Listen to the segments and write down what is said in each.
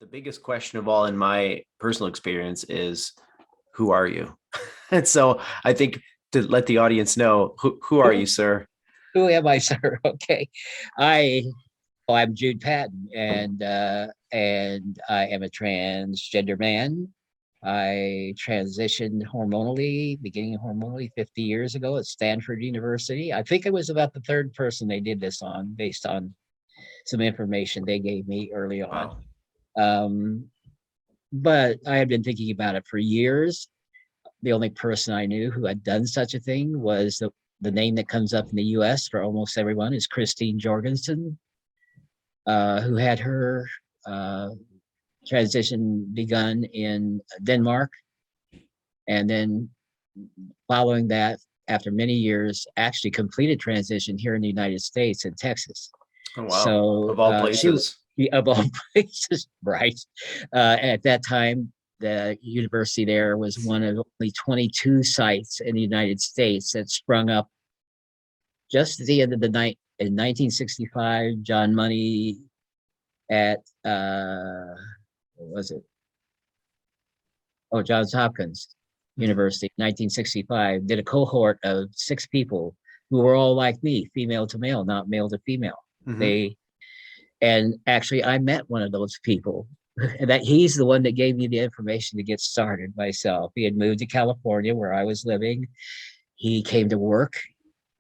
The biggest question of all in my personal experience is, who are you? And so I think to let the audience know, who are you, Who, sir? who am I, sir? Okay. I I'm Jude Patton, and I am a transgender man. I transitioned hormonally, beginning hormonally 50 years ago at Stanford University. I think I was about the third person they did this on, based on some information they gave me early on. Wow. Um, but I had been thinking about it for years. The only person I knew who had done such a thing was the name that comes up in the US for almost everyone is Christine Jorgensen, who had her uh, transition begun in Denmark. And then following that, after many years, actually completed transition here in the United States in Texas. Oh, wow. So Of all she, places. of all places, right? At that time, the university there was one of only 22 sites in the United States that sprung up just at the end of the night in 1965. John Money at what was it? Oh, Johns Hopkins Mhm. University, 1965, did a cohort of 6 people who were all like me, female to male, not male to female. Mhm. They and actually I met one of those people. And that he's the one that gave me the information to get started myself. He had moved to California where I was living. He came to work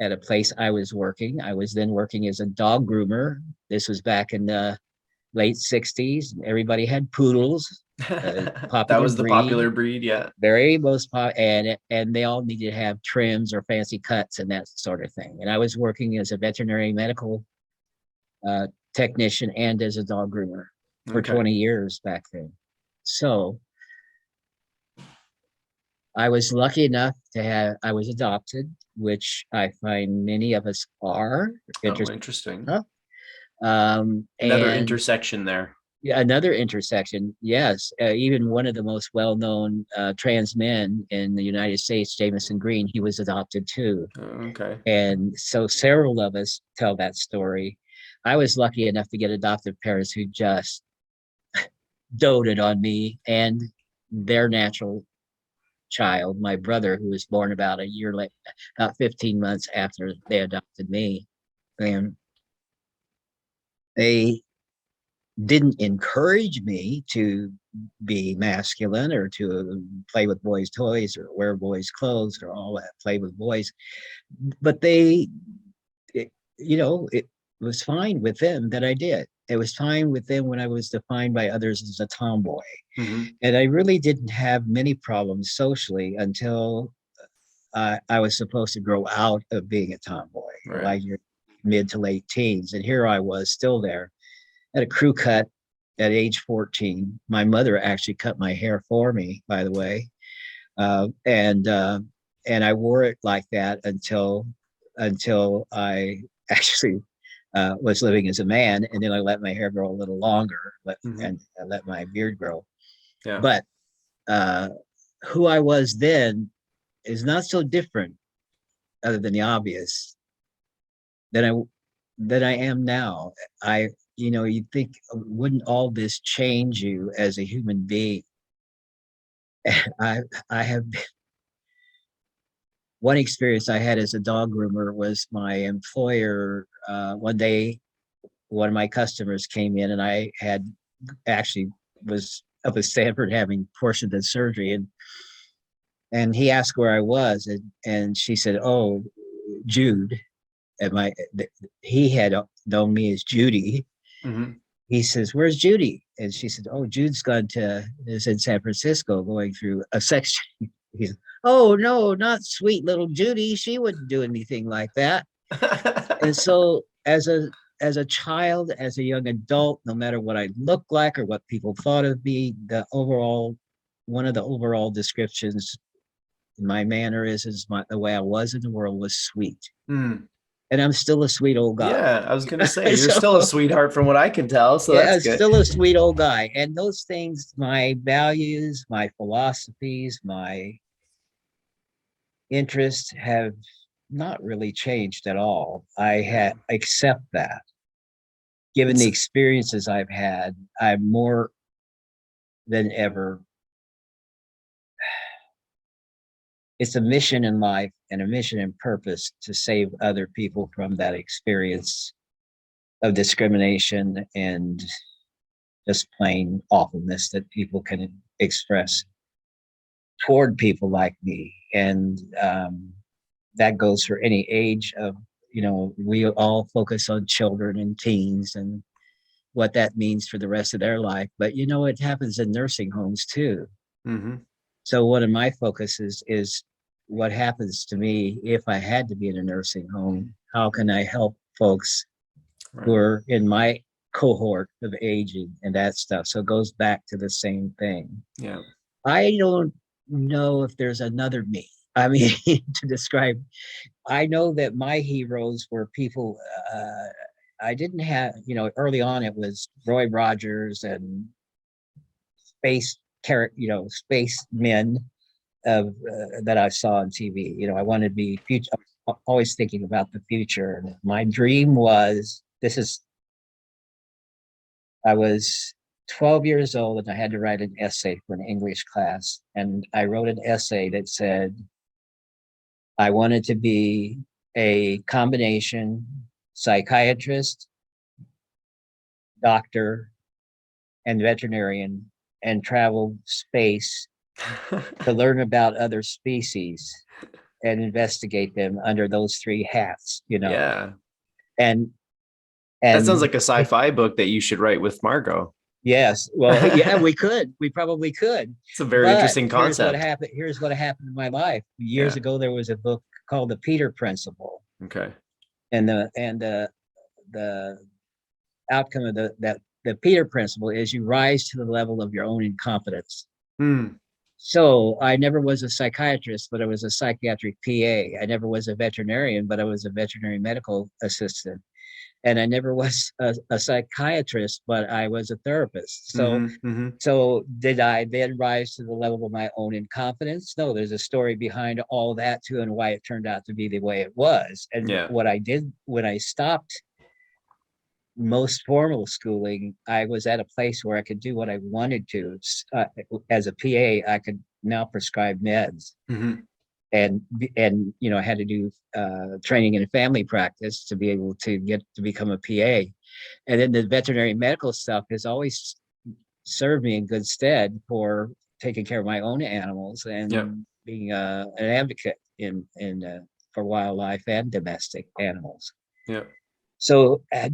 at a place I was working. I was then working as a dog groomer. This was back in the late 60s. Everybody had poodles, That popular was the popular breed, breed. Yeah. very most pop, and they all needed to have trims or fancy cuts and that sort of thing. And I was working as a veterinary medical uh, technician and as a dog groomer for Okay. 20 years back then. So I was lucky enough to have, I was adopted, which I find many of us are Oh, interesting interesting. enough. Another And intersection there. yeah, another intersection, yes. Even one of the most well-known trans men in the United States, Jameson Green, he was adopted too. Okay. And so several of us tell that story. I was lucky enough to get adoptive parents who just doted on me and their natural child, my brother, who was born about a year late, about 15 months after they adopted me. And they didn't encourage me to be masculine or to play with boys' toys or wear boys' clothes or all that, play with boys. But it, it was fine with them that I did. It was fine with them when I was defined by others as a tomboy. Hmm. And I really didn't have many problems socially until I was supposed to grow out of being a tomboy, Right. like your mid to late teens. And here I was still there at a crew cut at age 14. My mother actually cut my hair for me, by the way. Uh, and uh, and I wore it like that until I actually was living as a man, and then I let my hair grow a little longer, Hmm. and I let my beard grow. Yeah. But uh, who I was then is not so different, other than the obvious, than I am now. I you think, wouldn't all this change you as a human being? I I have one experience I had as a dog groomer was my employer. One day, one of my customers came in, and I had actually was up at Stanford having portions of surgery, and he asked where I was, and she said, "Oh, Jude." And he had known me as Judy. Hmm. He says, "Where's Judy?" And she said, "Oh, Jude's gone to is in San Francisco going through a section." He's, "Oh no, not sweet little Judy. She wouldn't do anything like that." And so as a child, as a young adult, no matter what I looked like or what people thought of me, the overall one of the overall descriptions in my manner is the way I was in the world was sweet. Mm. And I'm still a sweet old guy. Yeah, I was gonna say you're still a So sweetheart from what I can tell, so yeah, that's I'm good. still a sweet old guy. And those things, my values, my philosophies, my interests have not really changed at all. Yeah. Accept that. Given the It's experiences I've had, I'm more than ever. It's a mission in life and a mission and purpose to save other people from that experience of discrimination and just plain awfulness that people can express toward people like me. And that goes for any age of, we all focus on children and teens and what that means for the rest of their life. But, it happens in nursing homes too. Mm-hmm. So one of my focuses is what happens to me if I had to be in a nursing home. How can I help folks who Right. are in my cohort of aging and that stuff? So it goes back to the same thing. Yeah. I don't know if there's another me. I mean, to describe, I know that my heroes were people. I didn't have, early on it was Roy Rogers and space character, space men of that I saw on TV. I wanted to be future. Always thinking about the future. And my dream was I was 12 years old and I had to write an essay for an English class. And I wrote an essay that said I wanted to be a combination psychiatrist, doctor, and veterinarian and travel space to learn about other species and investigate them under those three hats. Yeah. And That sounds and like a sci-fi book that you should write with Margot. yes, well, yeah, we probably could. It's a very But interesting concept. here's what happened in my life. Years Yeah. ago there was a book called The Peter Principle. Okay. And the outcome of the Peter Principle is you rise to the level of your own incompetence. Hmm. So I never was a psychiatrist, but I was a psychiatric PA. I never was a veterinarian, but I was a veterinary medical assistant. And I never was a psychiatrist, but I was a therapist. So, Mm-hmm. Mm-hmm. so did I then rise to the level of my own incompetence? No, there's a story behind all that too, and why it turned out to be the way it was. And Yeah. what I did when I stopped most formal schooling, I was at a place where I could do what I wanted to. As a PA, I could now prescribe meds, Mm-hmm. and I had to do training in family practice to be able to get to become a PA. And then the veterinary medical stuff has always served me in good stead for taking care of my own animals Yeah. and being an advocate in for wildlife and domestic animals. Yeah. So I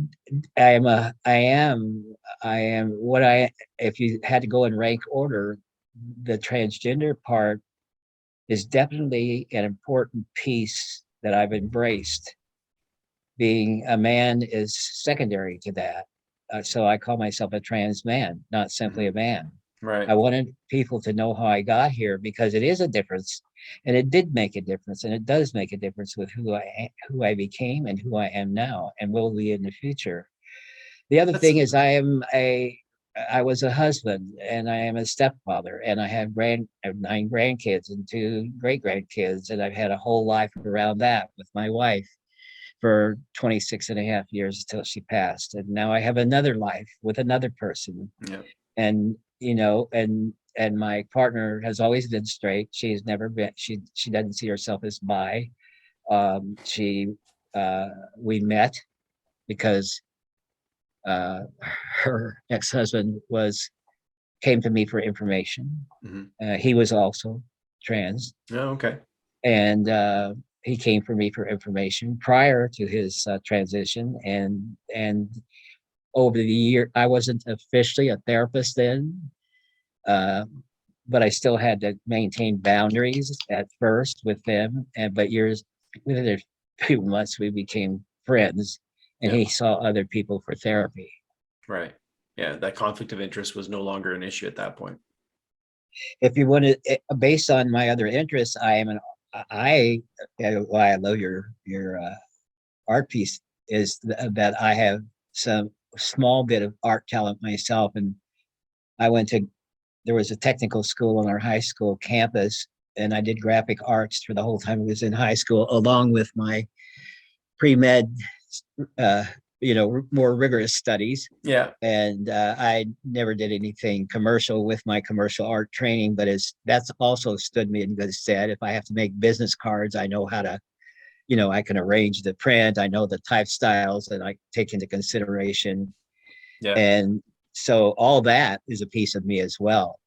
am what I, if you had to go in rank order, the transgender part is definitely an important piece that I've embraced. Being a man is secondary to that. So I call myself a trans man, not simply a man. Right. I wanted people to know how I got here because it is a difference, and it did make a difference, and it does make a difference with who I became and who I am now, and will be in the future. The other That's thing is I was a husband and I am a stepfather, and I have 9 grandkids and 2 great grandkids, and I've had a whole life around that with my wife for 26 and a half years until she passed. And now I have another life with another person. yeah. And, and my partner has always been straight. She's never been, she doesn't see herself as bi. She, we met because her ex-husband came to me for information. Mm-hmm. He was also trans, Oh, okay. and he came for me for information prior to his transition. And over the year, I wasn't officially a therapist then, uh, but I still had to maintain boundaries at first with them. But years within a few months, we became friends, and Yeah. he saw other people for therapy. Right. Yeah. That conflict of interest was no longer an issue at that point. If you want to, based on my other interests, I why I love your art piece is that I have some small bit of art talent myself, and I went to there was a technical school on our high school campus, and I did graphic arts for the whole time I was in high school, along with my pre-med uh, more rigorous studies. Yeah. And I never did anything commercial with my commercial art training, but that's also stood me in good stead. If I have to make business cards, I know how to, I can arrange the print. I know the type styles that I take into consideration. Yeah. And so all that is a piece of me as well.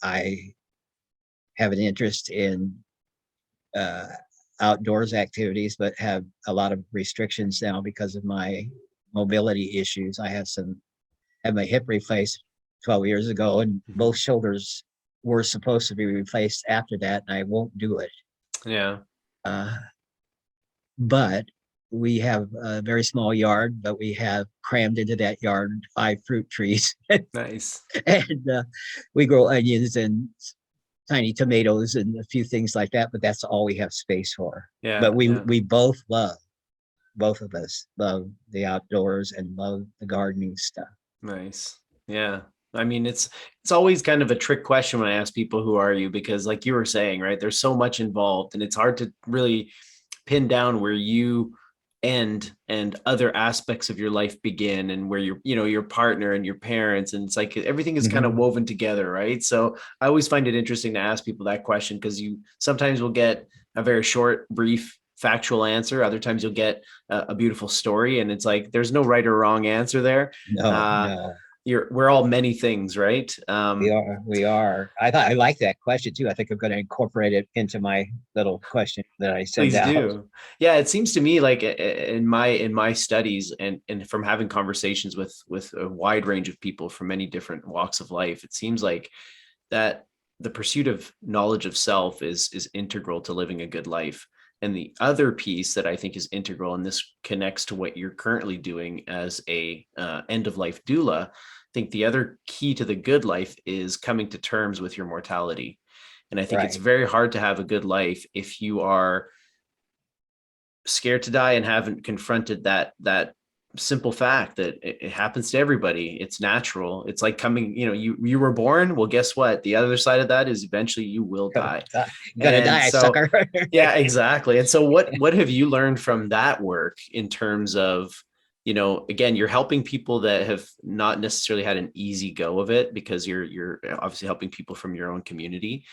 I have an interest in uh, outdoors activities, but have a lot of restrictions now because of my mobility issues. I had my hip replaced 12 years ago, and Mhm. both shoulders were supposed to be replaced after that, and I won't do it. Yeah. Uh, but we have a very small yard, but we have crammed into that yard 5 fruit trees, Nice. and we grow onions and tiny tomatoes and a few things like that. But that's all we have space for. But Yeah. we Yeah. we both of us love the outdoors and love the gardening stuff. Nice. Yeah. I mean, it's always kind of a trick question when I ask people, who are you? Because like you were saying, right, there's so much involved and it's hard to really pin down where you end and other aspects of your life begin, and where your partner and your parents, and it's like everything is kind of Mm-hmm. woven together, right? So I always find it interesting to ask people that question, because you sometimes will get a very short, brief, factual answer. Other times you'll get a beautiful story, and it's like there's no right or wrong answer there. No, uh no. we're all many things, right? We are. I like that question too. I think I'm going to incorporate it into my little question that I send Please out. do. Yeah, it seems to me like in my studies, and from having conversations with a wide range of people from many different walks of life, it seems like that the pursuit of knowledge of self is integral to living a good life. And the other piece that I think is integral, and this connects to what you're currently doing as a end of life doula, I think the other key to the good life is coming to terms with your mortality. And I think it's Right. very hard to have a good life if you are scared to die and haven't confronted that simple fact that it happens to everybody. It's natural. It's like coming, you were born. Well, guess what? The other side of that is eventually you will die. Gonna And die, so, sucker. yeah, exactly. And so what have you learned from that work in terms of, again, you're helping people that have not necessarily had an easy go of it, because you're obviously helping people from your own community.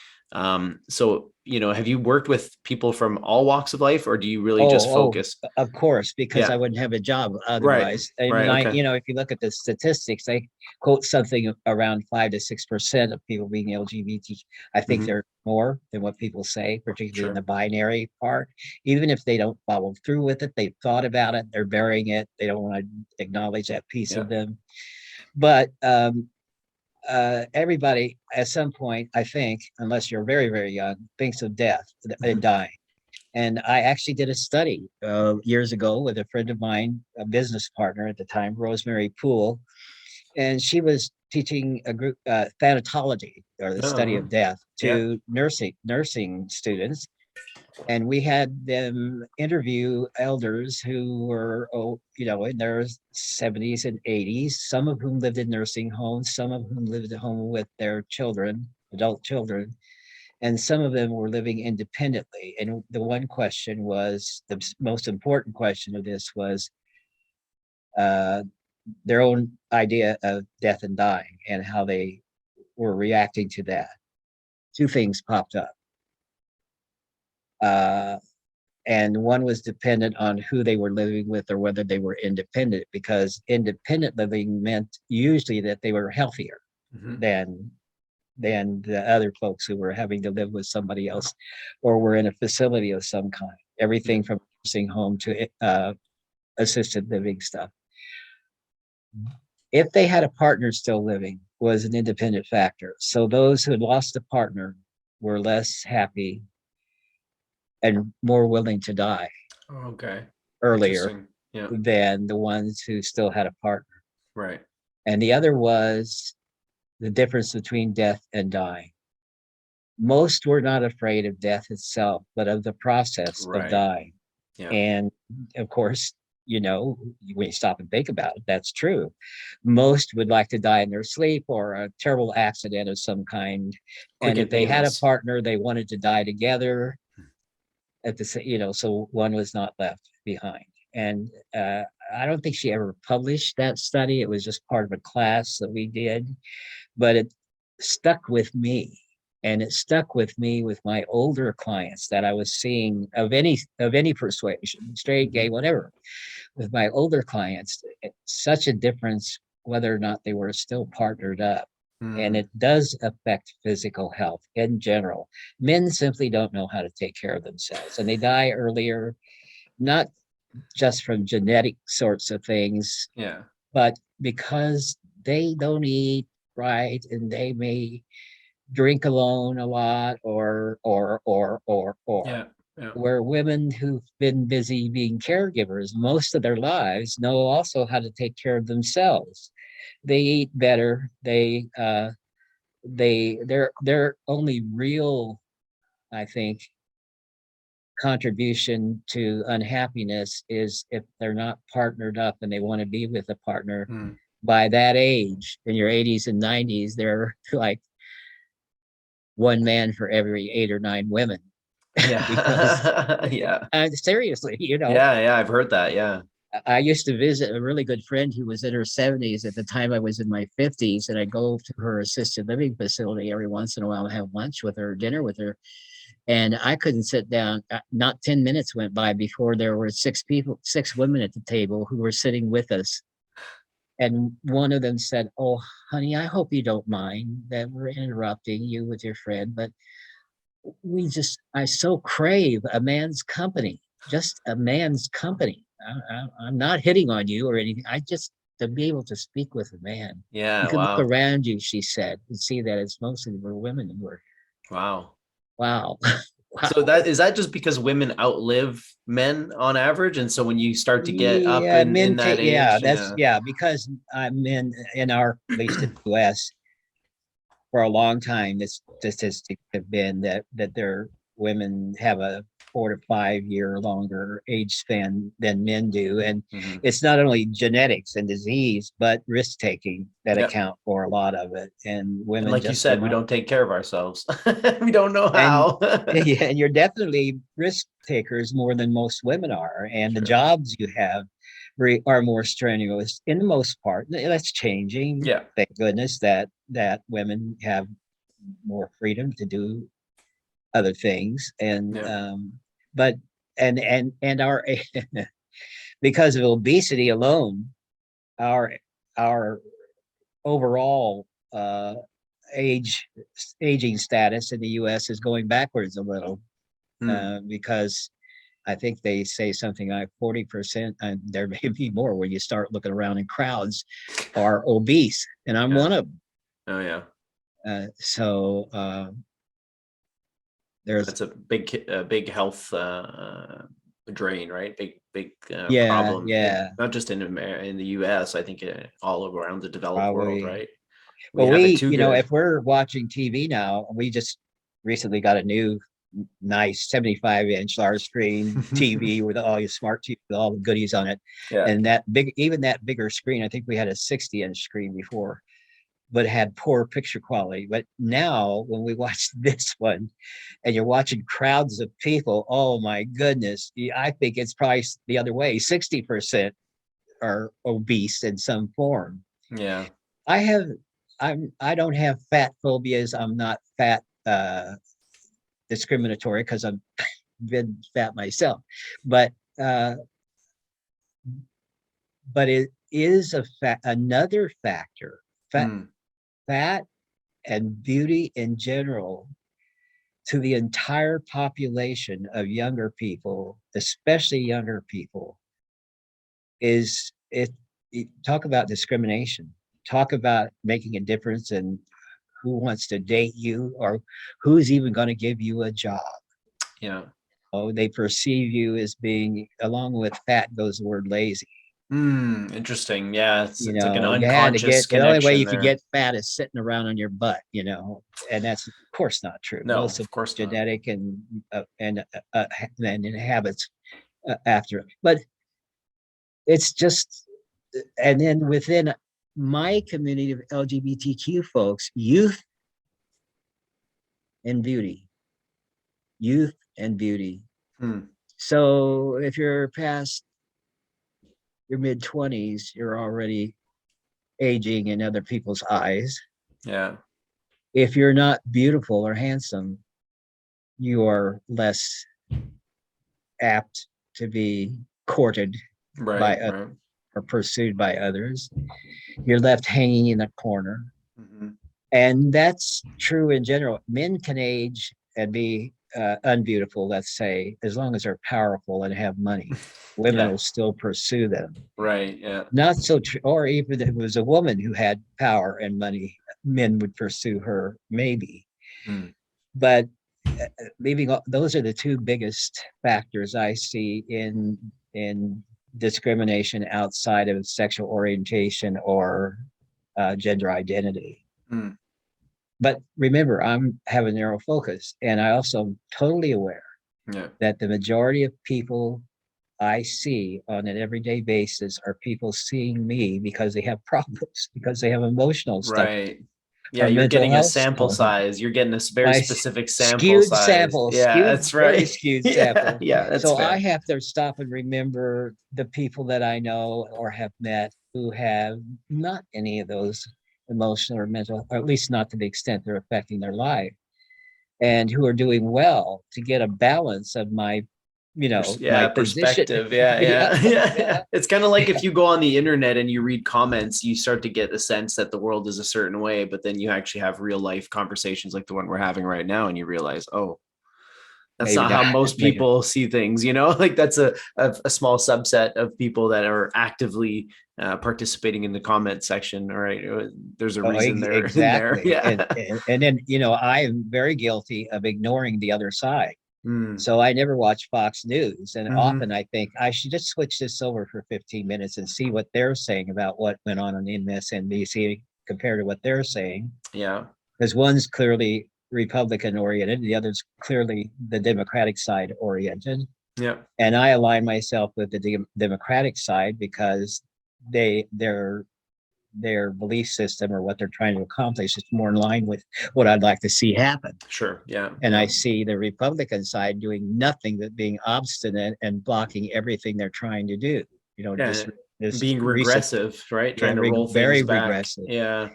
So, have you worked with people from all walks of life, or do you really just focus? Of course, because I Yeah. wouldn't have a job Right. otherwise. I mean, Right. Okay. if you look at the statistics, they quote something around 5 to 6% of people being LGBT. I think Hmm. they're more than what people say, particularly in the Sure. binary part. Even if they don't follow through with it, they've thought about it, they're burying it, they don't want to acknowledge that piece Yeah. of them. But everybody at some point, I think, unless you're very, very young, thinks of death and Hmm. dying. And I actually did a study years ago with a friend of mine, a business partner at the time, Rosemary Poole, and she was teaching a group thanatology, or the study Oh, of death, yeah. to nursing students. And we had them interview elders who were, in their 70s and 80s, some of whom lived in nursing homes, some of whom lived at home with their children, adult children, and some of them were living independently. And the one question was, the most important question of this was uh, their own idea of death and dying and how they were reacting to that. Two things popped up. Uh, and one was dependent on who they were living with or whether they were independent, because independent living meant usually that they were healthier Hmm. than the other folks who were having to live with somebody else or were in a facility of some kind, Yeah. everything from nursing home to assisted living stuff. If they had a partner still living, was an independent factor. So those who had lost a partner were less happy and more willing to die Okay. earlier Interesting. Yeah. than the ones who still had a partner. Right. And the other was the difference between death and dying. Most were not afraid of death itself, but of the process of Right. dying. Yeah. And of course, when you stop and think about it, that's true. Most would like to die in their sleep or a terrible accident of some kind. Quick And and if they had a painless. partner, they wanted to die together so one was not left behind. and I don't think she ever published that study. It was just part of a class that we did, but it stuck with me. And it stuck with me with my older clients that I was seeing of any persuasion, straight, gay, whatever. With my older clients, such a difference whether or not they were still partnered up. And Mm. it does affect physical health in general. Men simply don't know how to take care of themselves, and they die earlier, not just from genetic sorts of things, Yeah. but because they don't eat right, and they may drink alone a lot, or Yeah. Yeah. where women who've been busy being caregivers most of their lives know also how to take care of themselves. They eat better. Their only real, I think, contribution to unhappiness is if they're not partnered up and they want to be with a partner. Mm. By that age, in your 80s and 90s, they're like one man for every 8 or 9 women. Because Yeah. Yeah. seriously, Yeah. Yeah. I've heard that. Yeah. I used to visit a really good friend who was in her 70s at the time. I was in my 50s, and I go to her assisted living facility every once in a while and have lunch with her, dinner with her. And I couldn't sit down. Not 10 minutes went by before there were 6 people, 6 women at the table who were sitting with us. And one of them said, "Oh, honey, I hope you don't mind that we're interrupting you with your friend, but I so crave a man's company, just a man's company. I'm not hitting on you or anything. I just to be able to speak with a man. You Yeah. can look Wow. around you," she said, and see that it's mostly were women who are, Wow. wow, So wow. that is that just because women outlive men on average, and so when you start to get up Yeah, in that yeah, age, that's, yeah. yeah, because I'm in our, at least in the US, for a long time, the statistics have been that their women have a 4 to 5 year longer age span than men do, and Hmm. it's not only genetics and disease, but risk taking that Yep. account for a lot of it. And And women like you just are said, we not. don't take care of ourselves. We don't know And how. yeah, and you're definitely risk takers more than most women are, and the Sure. jobs you have are more strenuous in the most part. That's changing. Yeah. Thank goodness that women have more freedom to do other things, and Yeah. but and our because of obesity alone, our our overall age aging status in the US is going backwards a little, Mm. because I think they say something like 40%, and there may be more when you start looking around in crowds, are obese, and I'm Yeah. one of them. Oh yeah. So there's, That's a big health drain, right? Big yeah, problem, yeah, not just in the U.S. I think all around the developed world, probably. right? We Well, have it too good. if we're watching TV now, we just recently got a new nice 75-inch large screen TV with all your smart TV with all the goodies on it. Yeah. And that big, even that bigger screen, I think we had a 60-inch screen before, but had poor picture quality. But now when we watch this one and you're watching crowds of people, oh my goodness, I think it's probably the other way. 60% are obese in some form. Yeah. I have I don't have fat phobias. I'm not fat discriminatory because I've been fat myself. But uh but it is another factor. Fat Mm. fat and beauty in general to the entire population of younger people, especially younger people, is talk about discrimination. Talk about making a difference in who wants to date you or who's even going to give you a job. Yeah. Oh, they perceive you as being, along with fat goes the word lazy. Interesting. Yeah, You it's like an know, you had to unconscious get, the only way connection you could there. get fat is sitting around on your butt, and that's of course not true. No, Most of of course not. genetic and habits after, but it's just, and then within my community of LGBTQ folks, and beauty, youth and beauty. Hmm. So if you're past your mid-20s, you're already aging in other people's eyes. Yeah. If you're not beautiful or handsome, you are less apt to be courted by Right. Right. or pursued by others. You're left hanging in a corner. Mhm. And that's true in general. Men can age and be unbeautiful, let's say, as long as they're powerful and have money. Women Yeah. will still pursue them. Right. Yeah. Not so true, or even if it was a woman who had power and money, men would pursue her, maybe. Mm. But leaving those are the two biggest factors I see in discrimination outside of sexual orientation or gender identity. Mm. But remember, I'm have a narrow focus, and I also am totally aware Yeah. that the majority of people I see on an everyday basis are people seeing me because they have problems, because they have emotional stuff Right. Yeah, or you're mental getting a health sample stuff. size. You're getting a very My specific sample skewed size. sample, Yeah, skewed, that's very right. skewed Yeah, sample. yeah, that's So I fair. have to stop and remember the people that I know or have met who have not any of those emotional or mental, or at least not to the extent they're affecting their life, and who are doing well to get a balance of my, my Yeah, position. perspective. Yeah, Yeah, yeah, yeah. yeah, It's kind of like yeah. if you go on the internet and you read comments, you start to get the sense that the world is a certain way, but then you actually have real life conversations like the one we're having right now, and you realize, oh, that's Maybe not how not. most Maybe. people see things, like that's a small subset of people that are actively participating in the comment section. All right, there's a Oh, reason they're in there. exactly. Yeah. And then, I am very guilty of ignoring the other side. Mm. So I never watch Fox News. And Hmm. often I think I should just switch this over for 15 minutes and see what they're saying about what went on MSNBC compared to what they're saying. Yeah. Because one's clearly Republican oriented, the other's clearly the Democratic side oriented. Yeah. And I align myself with the Democratic side because their belief system or what they're trying to accomplish is more in line with what I'd like to see happen. Sure. Yeah. And I Yeah. see the Republican side doing nothing but being obstinate and blocking everything they're trying to do. Yeah. This Being recent, regressive, right? yeah, Trying to roll very things back. regressive. Yeah.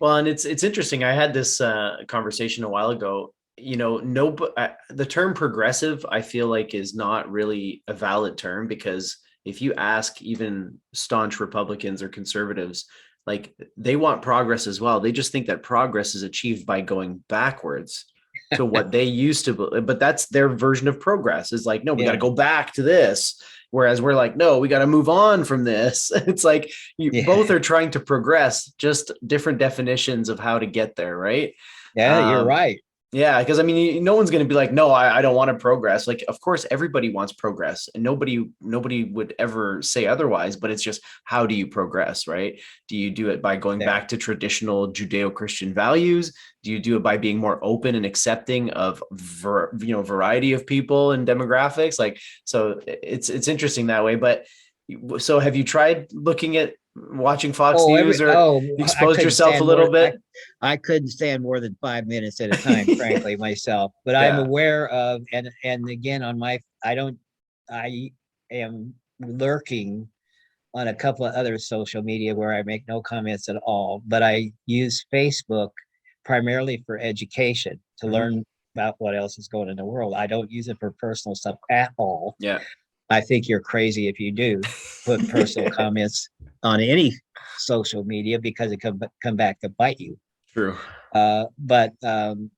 Well, and it's interesting. I had this conversation a while ago. No, the term progressive, I feel like, is not really a valid term because if you ask even staunch Republicans or conservatives, like they want progress as well. They just think that progress is achieved by going backwards to what they used to, but that's their version of progress is like, no, we got to Yeah, go back to this. Whereas we're like, no, we got to move on from this. It's like you both yeah, are trying to progress, just different definitions of how to get there, right? yeah. You're Um, right. yeah, because I mean, no one's going to be like, no, I don't want to progress. Like, of course, everybody wants progress, and nobody would ever say otherwise. But it's just, how do you progress, right? Do you do it by going Yeah, back to traditional Judeo-Christian values? Do you do it by being more open and accepting of variety of people and demographics? Like, so it's interesting that way. But so, have you tried looking at watching Fox News or I exposed couldn't yourself a stand little more. bit? I couldn't stand more than 5 minutes at a time, frankly, myself. But I'm Yeah. aware of, and again, on my, I don't, I am lurking on a couple of other social media where I make no comments at all. But I use Facebook primarily for education to Mhm. learn about what else is going on in the world. I don't use it for personal stuff at all. Yeah. I think you're crazy if you do put personal comments on any social media because it come back to bite you. True. Uh, but um,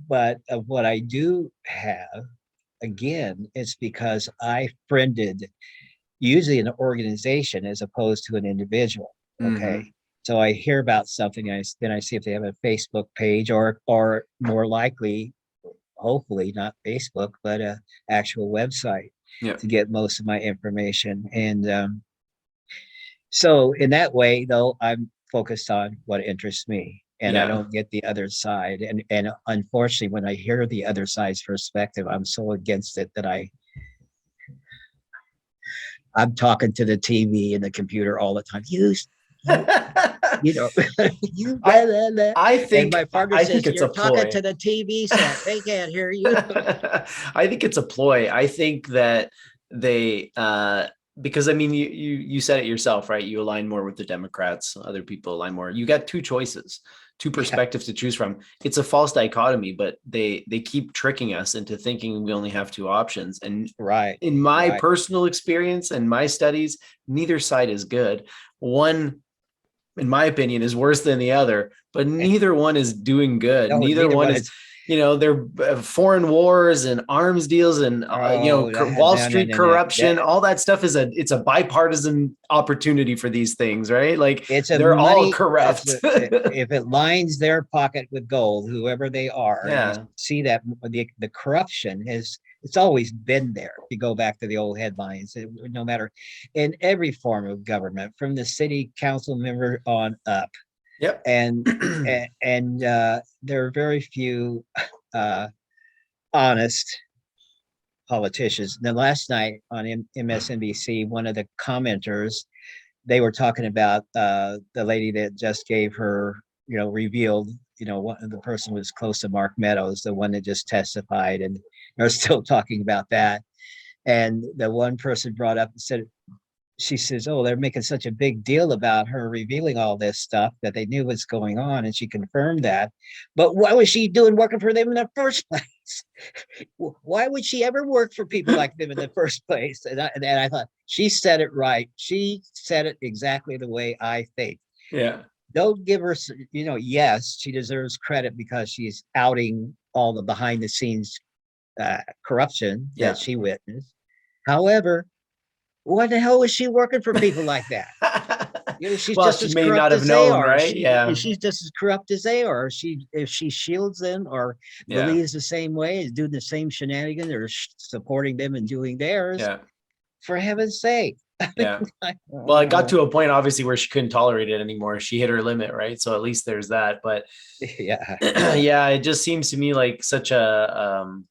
but what I do have, again, it's because I friended usually an organization as opposed to an individual. Okay, Hmm. so I hear about something, then I see if they have a Facebook page or more likely, hopefully not Facebook, but a actual website Yeah. to get most of my information. And so in that way, though, I'm focused on what interests me, and I Yeah. don't get the other side. And unfortunately, when I hear the other side's perspective, I'm so against it that I'm talking to the TV and the computer all the time. You, you know, you blah, I blah, blah. I And think my partner I think says, it's a "You're talking ploy. to the TV set. They can't hear you." I think it's a ploy. I think that they because I mean, you said it yourself, right? You align more with the Democrats. Other people align more. You got two choices, two Yeah, perspectives to choose from. It's a false dichotomy, but they keep tricking us into thinking we only have two options. And right, in my right. personal experience and my studies, neither side is good. One, in my opinion, is worse than the other, but neither one is doing good. No, Neither neither one one is, is. they're foreign wars and arms deals and Oh, Wall no, no, Street no, no. corruption. All that stuff it's a bipartisan opportunity for these things, right? Like It's a they're all money. corrupt. If it lines their pocket with gold, whoever they are, you Yeah. see that the corruption has. It's always been there. If you go back to the old headlines, no matter in every form of government, from the city council member on up, Yep. and there are very few uh, honest politicians. Then last night on MSNBC, one of the commenters, they were talking about the lady that just gave her, revealed, the person was close to Mark Meadows, the one that just testified, and they're still talking about that. And the one person brought up and said, she says, "Oh, they're making such a big deal about her revealing all this stuff that they knew what's going on." And she confirmed that. But what was she doing working for them in the first place? Why would she ever work for people like them in the first place? And I thought, she said it right. She said it exactly the way I think. Yeah. Don't give her, yes, she deserves credit because she's outing all the behind the scenes corruption that Yeah. she witnessed. However, what the hell was she working for people like that? She's Well, just she as may not corrupt have as they known, are. right? Yeah. She's just as corrupt as they are. If she shields them or Yeah. believes the same way, is doing the same shenanigans or supporting them and doing theirs, Yeah. for heaven's sake. Yeah. Well, it got to a point, obviously, where she couldn't tolerate it anymore. She hit her limit, right? So at least there's that. But Yeah, yeah. yeah, it just seems to me like such a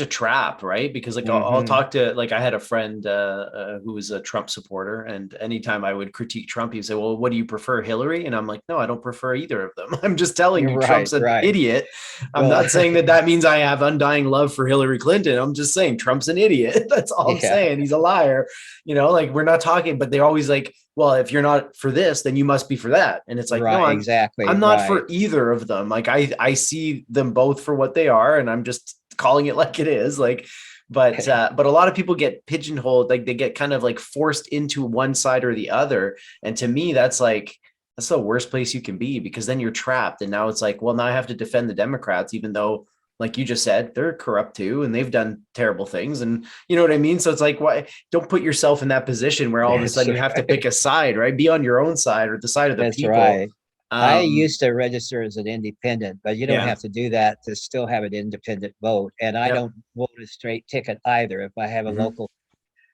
trap, right? Because like I'll Mm-hmm. talk to, like, I had a friend who was a Trump supporter, and anytime I would critique Trump, he'd say, "Well, what do you prefer, Hillary?" And I'm like, "No, I don't prefer either of them. I'm just telling You're you, right, Trump's an right. idiot. I'm Well, not saying that that means I have undying love for Hillary Clinton. I'm just saying Trump's an idiot. That's all I'm yeah, saying. He's a liar. Like we're not talking, but they're always like, well, if you're not for this, then you must be for that. And it's like, no, right, exactly, I'm not right. for either of them. Like I see them both for what they are, and I'm just calling it like it is. Like, but a lot of people get pigeonholed, like they get kind of like forced into one side or the other. And to me, that's the worst place you can be, because then you're trapped. And now it's like, well, now I have to defend the Democrats, even though, like you just said, they're corrupt too, and they've done terrible things. And you know what I mean? So it's like, why don't put yourself in that position where all of a That's sudden you have to right. pick a side, right? Be on your own side or the side of the That's people. right. I used to register as an independent, but you don't Yeah. have to do that to still have an independent vote. And I Yep. don't vote a straight ticket either. If I have a Mm-hmm. local,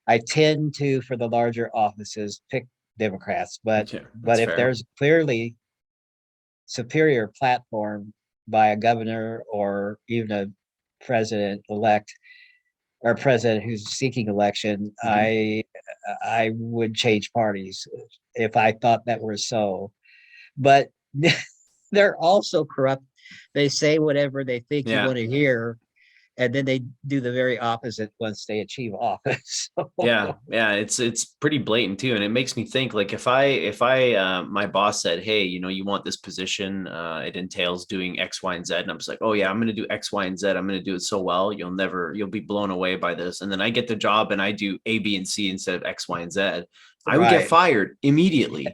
I tend to, for the larger offices, pick Democrats. But Okay. but That's if fair. there's clearly superior platform by a governor or even a president elect or president who's seeking election, Mm-hmm. I would change parties if I thought that were so. But they're also corrupt. They say whatever they think you Yeah. want to hear, and then they do the very opposite once they achieve office. Yeah, yeah, it's pretty blatant too, and it makes me think, like, if I my boss said, "Hey, you want this position, it entails doing X, Y, and Z," and I'm just like, "Oh yeah, I'm going to do X, Y, and Z. I'm going to do it so well, you'll be blown away by this." And then I get the job and I do A, B, and C instead of X, Y, and Z. I would get Right. fired immediately.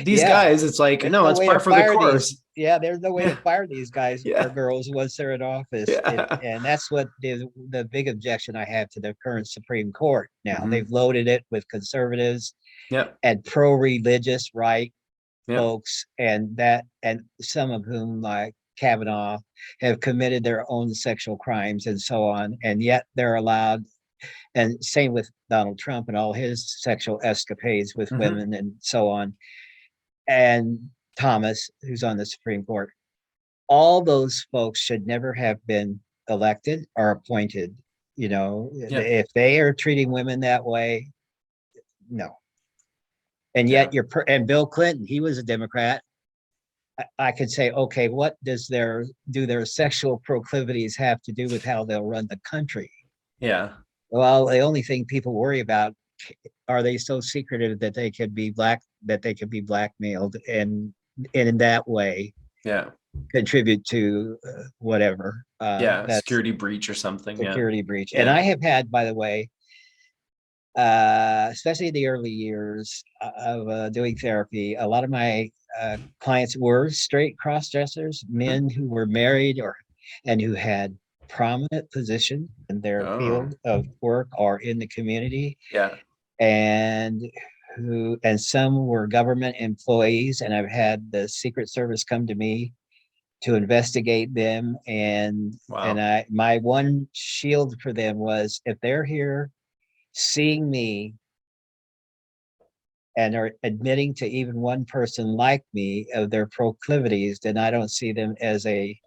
These Yeah. guys, it's like, There's no, no it's way to par for the fire these. course. Yeah, there's no way to Yeah, fire these guys or yeah, girls once they're in office. yeah. And that's what the big objection I have to the current Supreme Court now. Hmm. They've loaded it with conservatives Yep, and pro-religious right yep. folks, and some of whom, like Kavanaugh, have committed their own sexual crimes and so on, and yet they're allowed. And same with Donald Trump and all his sexual escapades with Hmm. women and so on, and Thomas, who's on the Supreme Court. All those folks should never have been elected or appointed. Yeah, If they are treating women that way, no. And yeah, yet and Bill Clinton, he was a Democrat. I could say, okay, what do their sexual proclivities have to do with how they'll run the country? yeah. Well, the only thing people worry about are they so secretive that they could be blackmailed and in that way Yeah. contribute to whatever Yeah. that's Security breach or something. Yeah. security breach. And Yeah. I have had, by the way, especially in the early years of doing therapy, a lot of my clients were straight cross dressers, Mhm. men who were married or and who had prominent position in their Oh, field of work or in the community, yeah. and some were government employees. And I've had the Secret Service come to me to investigate them, and Wow. my one shield for them was, if they're here seeing me and are admitting to even one person like me of their proclivities, then I don't see them as a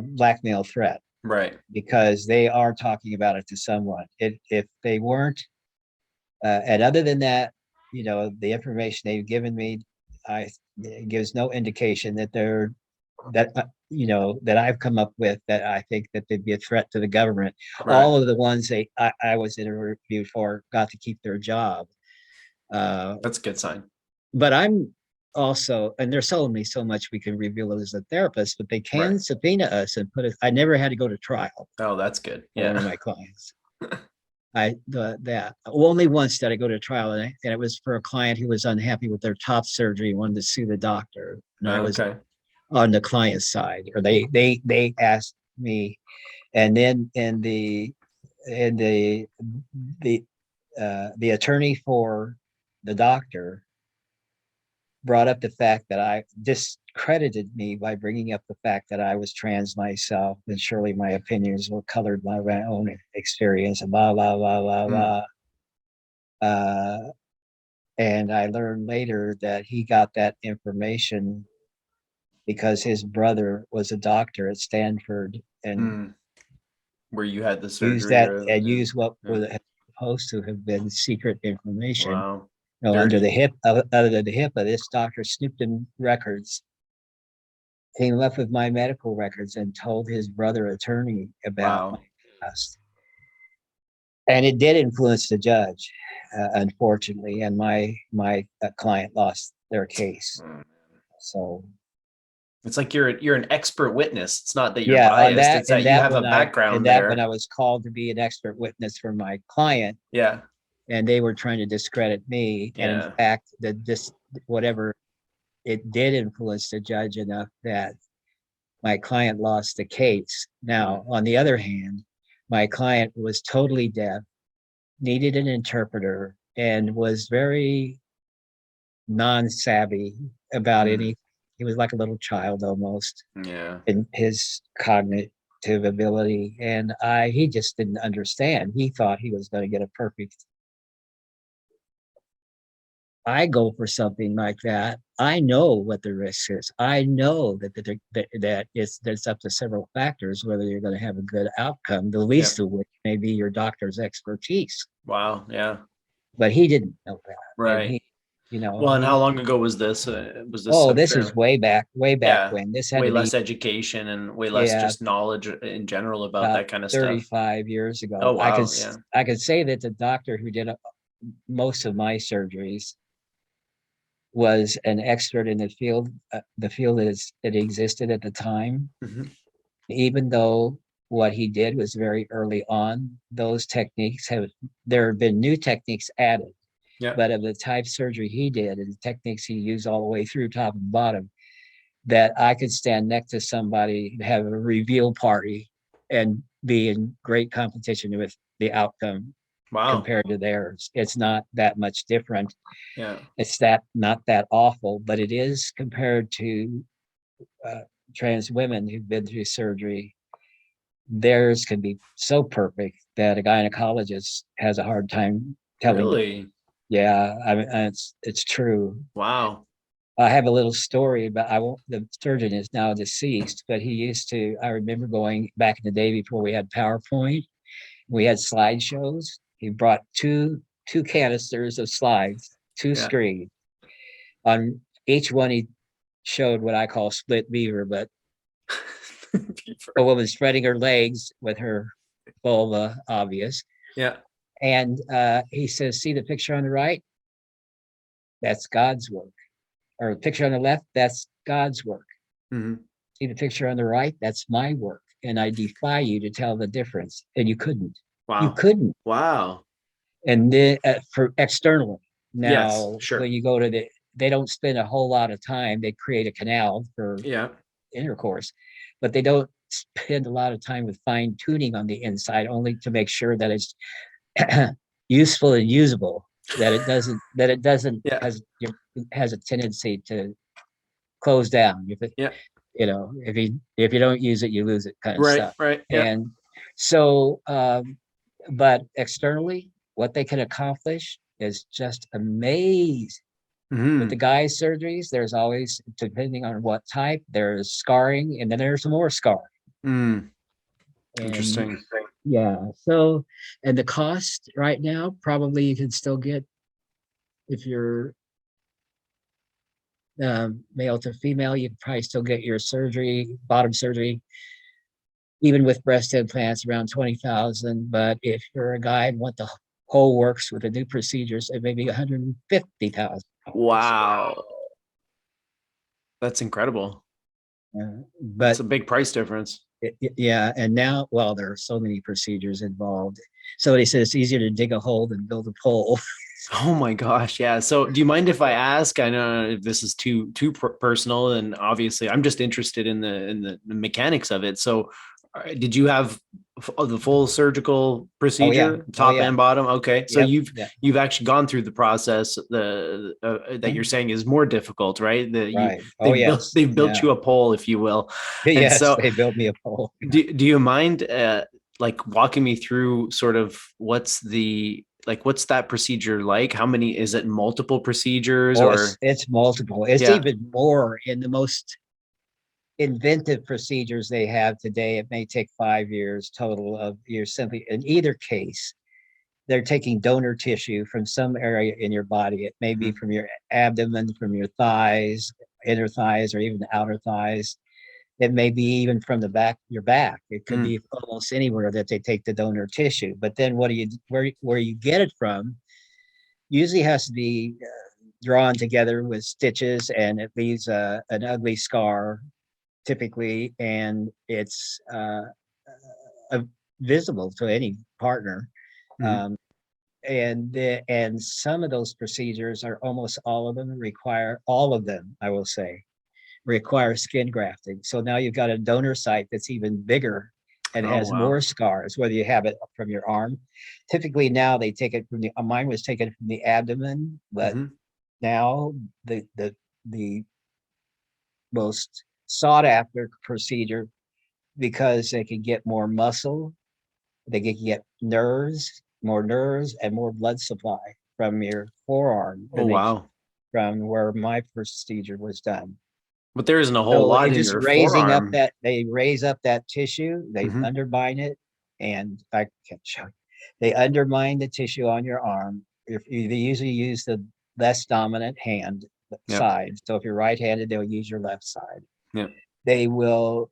blackmail threat, Right. because they are talking about it to someone. If they weren't, and other than that, the information they've given me, I it gives no indication that that I've come up with that I think that they'd be a threat to the government. Right. All of the ones I was interviewed for got to keep their job. Uh, That's a good sign. but I'm also, and there's only so much we can reveal as a therapist, but they Right. can subpoena us and put it. I never had to go to trial Oh, that's good. for one of Yeah. my clients. That only once did I go to trial, and it was for a client who was unhappy with their top surgery and wanted to sue the doctor, and I was Okay. on the client's side, or they asked me, and then the the attorney for the doctor brought up the fact that I discredited me by bringing up the fact that I was trans myself, and surely my opinions were colored by my own experience, and blah blah blah blah Mm. blah. Uh, and I learned later that he got that information because his brother was a doctor at Stanford and Mm. Where you had the surgery yeah. used what Yeah. was supposed to have been secret information. Wow. Under the Dirty. hip, other the HIPAA, this doctor snooped in records, came up with my medical records, and told his brother attorney about my Wow. past. And it did influence the judge, unfortunately, and my client lost their case. Mm. So It's like you're an expert witness. It's not that you're yeah, on biased. that It's that you have a in background that when there. I was called to be an expert witness for my client, Yeah. and they were trying to discredit me, and in Yeah. fact, that this whatever it did influence the judge enough that my client lost the case. Mm. Now, on the other hand, my client was totally deaf, needed an interpreter, and was very non-savvy about Mm. any. He was like a little child almost Yeah. in his cognitive ability, and he just didn't understand. He thought he was going to get a perfect. I go for something like that. I know what the risk is. I know there's up to several factors whether you're going to have a good outcome. The Yeah. least of which may be your doctor's expertise. Wow. Yeah. But he didn't know that, and Right. Well, and he. how long ago was this? Was this Oh, a this is fair? way back Yeah. when this had Way to be. less education and way less Yeah, just knowledge in general about about that kind of stuff. 35 years Oh, ago. wow. Yeah. I could say that the doctor who did most of my surgeries was an expert in the field that existed at the time, Hmm. even though what he did was very early on. Those techniques there have been new techniques added, Yeah. but of the type surgery he did and the techniques he used all the way through top and bottom, that I could stand next to somebody and have a reveal party and be in great competition with the outcome Wow. compared to theirs. It's not that much different. Yeah. It's that not that awful, but it is compared to uh, trans women who've been through surgery. Theirs can be so perfect that a gynecologist has a hard time telling. Really? Yeah, I mean, it's true. Wow. I have a little story about I won't. The surgeon is now deceased, but he used to. I remember going back in the day before we had PowerPoint. We had slideshows. He brought two canisters of slides, two Yeah. screens. On each one, he showed what I call split beaver, but a Beaver. woman spreading her legs with her vulva obvious, Yeah. And he says, see the picture on the right? That's God's work. Or the picture on the left, that's God's work. Mhm. See the picture on the right? That's my work. And I defy you to tell the difference. And you couldn't. You Wow. couldn't. Wow. And then for externally. Yes, Now, when sure. you go to they don't spend a whole lot of time. They create a canal for Yeah. intercourse, but they don't spend a lot of time with fine tuning on the inside, only to make sure that it's useful and usable. That it doesn't Yeah. has a tendency to close down. If it, Yeah. if you don't use it, you lose it, kind of Right. stuff. Right. Yeah. And so, but externally, what they can accomplish is just amazing. With the Hmm. guy's surgeries, there's always, depending on what type, there's scarring, and then there's more scarring. Mm. And Interesting. yeah, so, and the cost right now, probably you can still get, if you're male to female, you can probably still get your surgery, bottom surgery, even with breast implants, around 20,000. But if you're a guy and want the whole works with the new procedures, it may be 150,000. Wow. That's incredible. That's But a big price difference. yeah, and now, well, there are so many procedures involved. Somebody said it's easier to dig a hole than build a pole. Oh my gosh, yeah. So, do you mind if I ask? I know if this is too personal, and obviously, I'm just interested in the mechanics of it. So, did you have the full surgical Oh yeah, procedure, oh top yeah, and bottom? Okay, so yep, you've yeah, you've actually gone through the process that you're saying is more difficult, right? The you right. Oh yes, they've built yeah, you a pole, if you will, and yes. so They built me a pole. do you mind like walking me through sort of what's that procedure like? How many is it, multiple procedures Oh, or it's multiple. It's yeah. even more in the most inventive procedures they have today. It may take 5 years total of years. Simply, in either case, they're taking donor tissue from some area in your body. It may be Mhm. from your abdomen, from your thighs, inner thighs, or even the outer thighs. It may be even from the back, your back. It could Mm, be almost anywhere that they take the donor tissue. But then what do you where you get it from usually has to be drawn together with stitches, and it leaves an ugly scar typically, and it's uh, visible to any partner. mhm. Um, and some of those procedures, are almost all of them, require, all of them, I will say, require skin grafting. So now you've got a donor site that's even bigger and Oh has wow. more scars, whether you have it from your arm. Typically now they take it from the, mine was taken from the abdomen, but Hmm. now the most sought after procedure, because they can get more muscle, they can get nerves and more blood supply from your forearm Oh than they wow. from where my procedure was done. But there isn't a whole So lot it in just your raising up forearm. that, they raise up that tissue, they Hmm. undermine it, and I can't show you. They undermine the tissue on your arm. If you, they usually use the less dominant hand Yep. side. So if you're right-handed, they'll use your left side. Yep. They will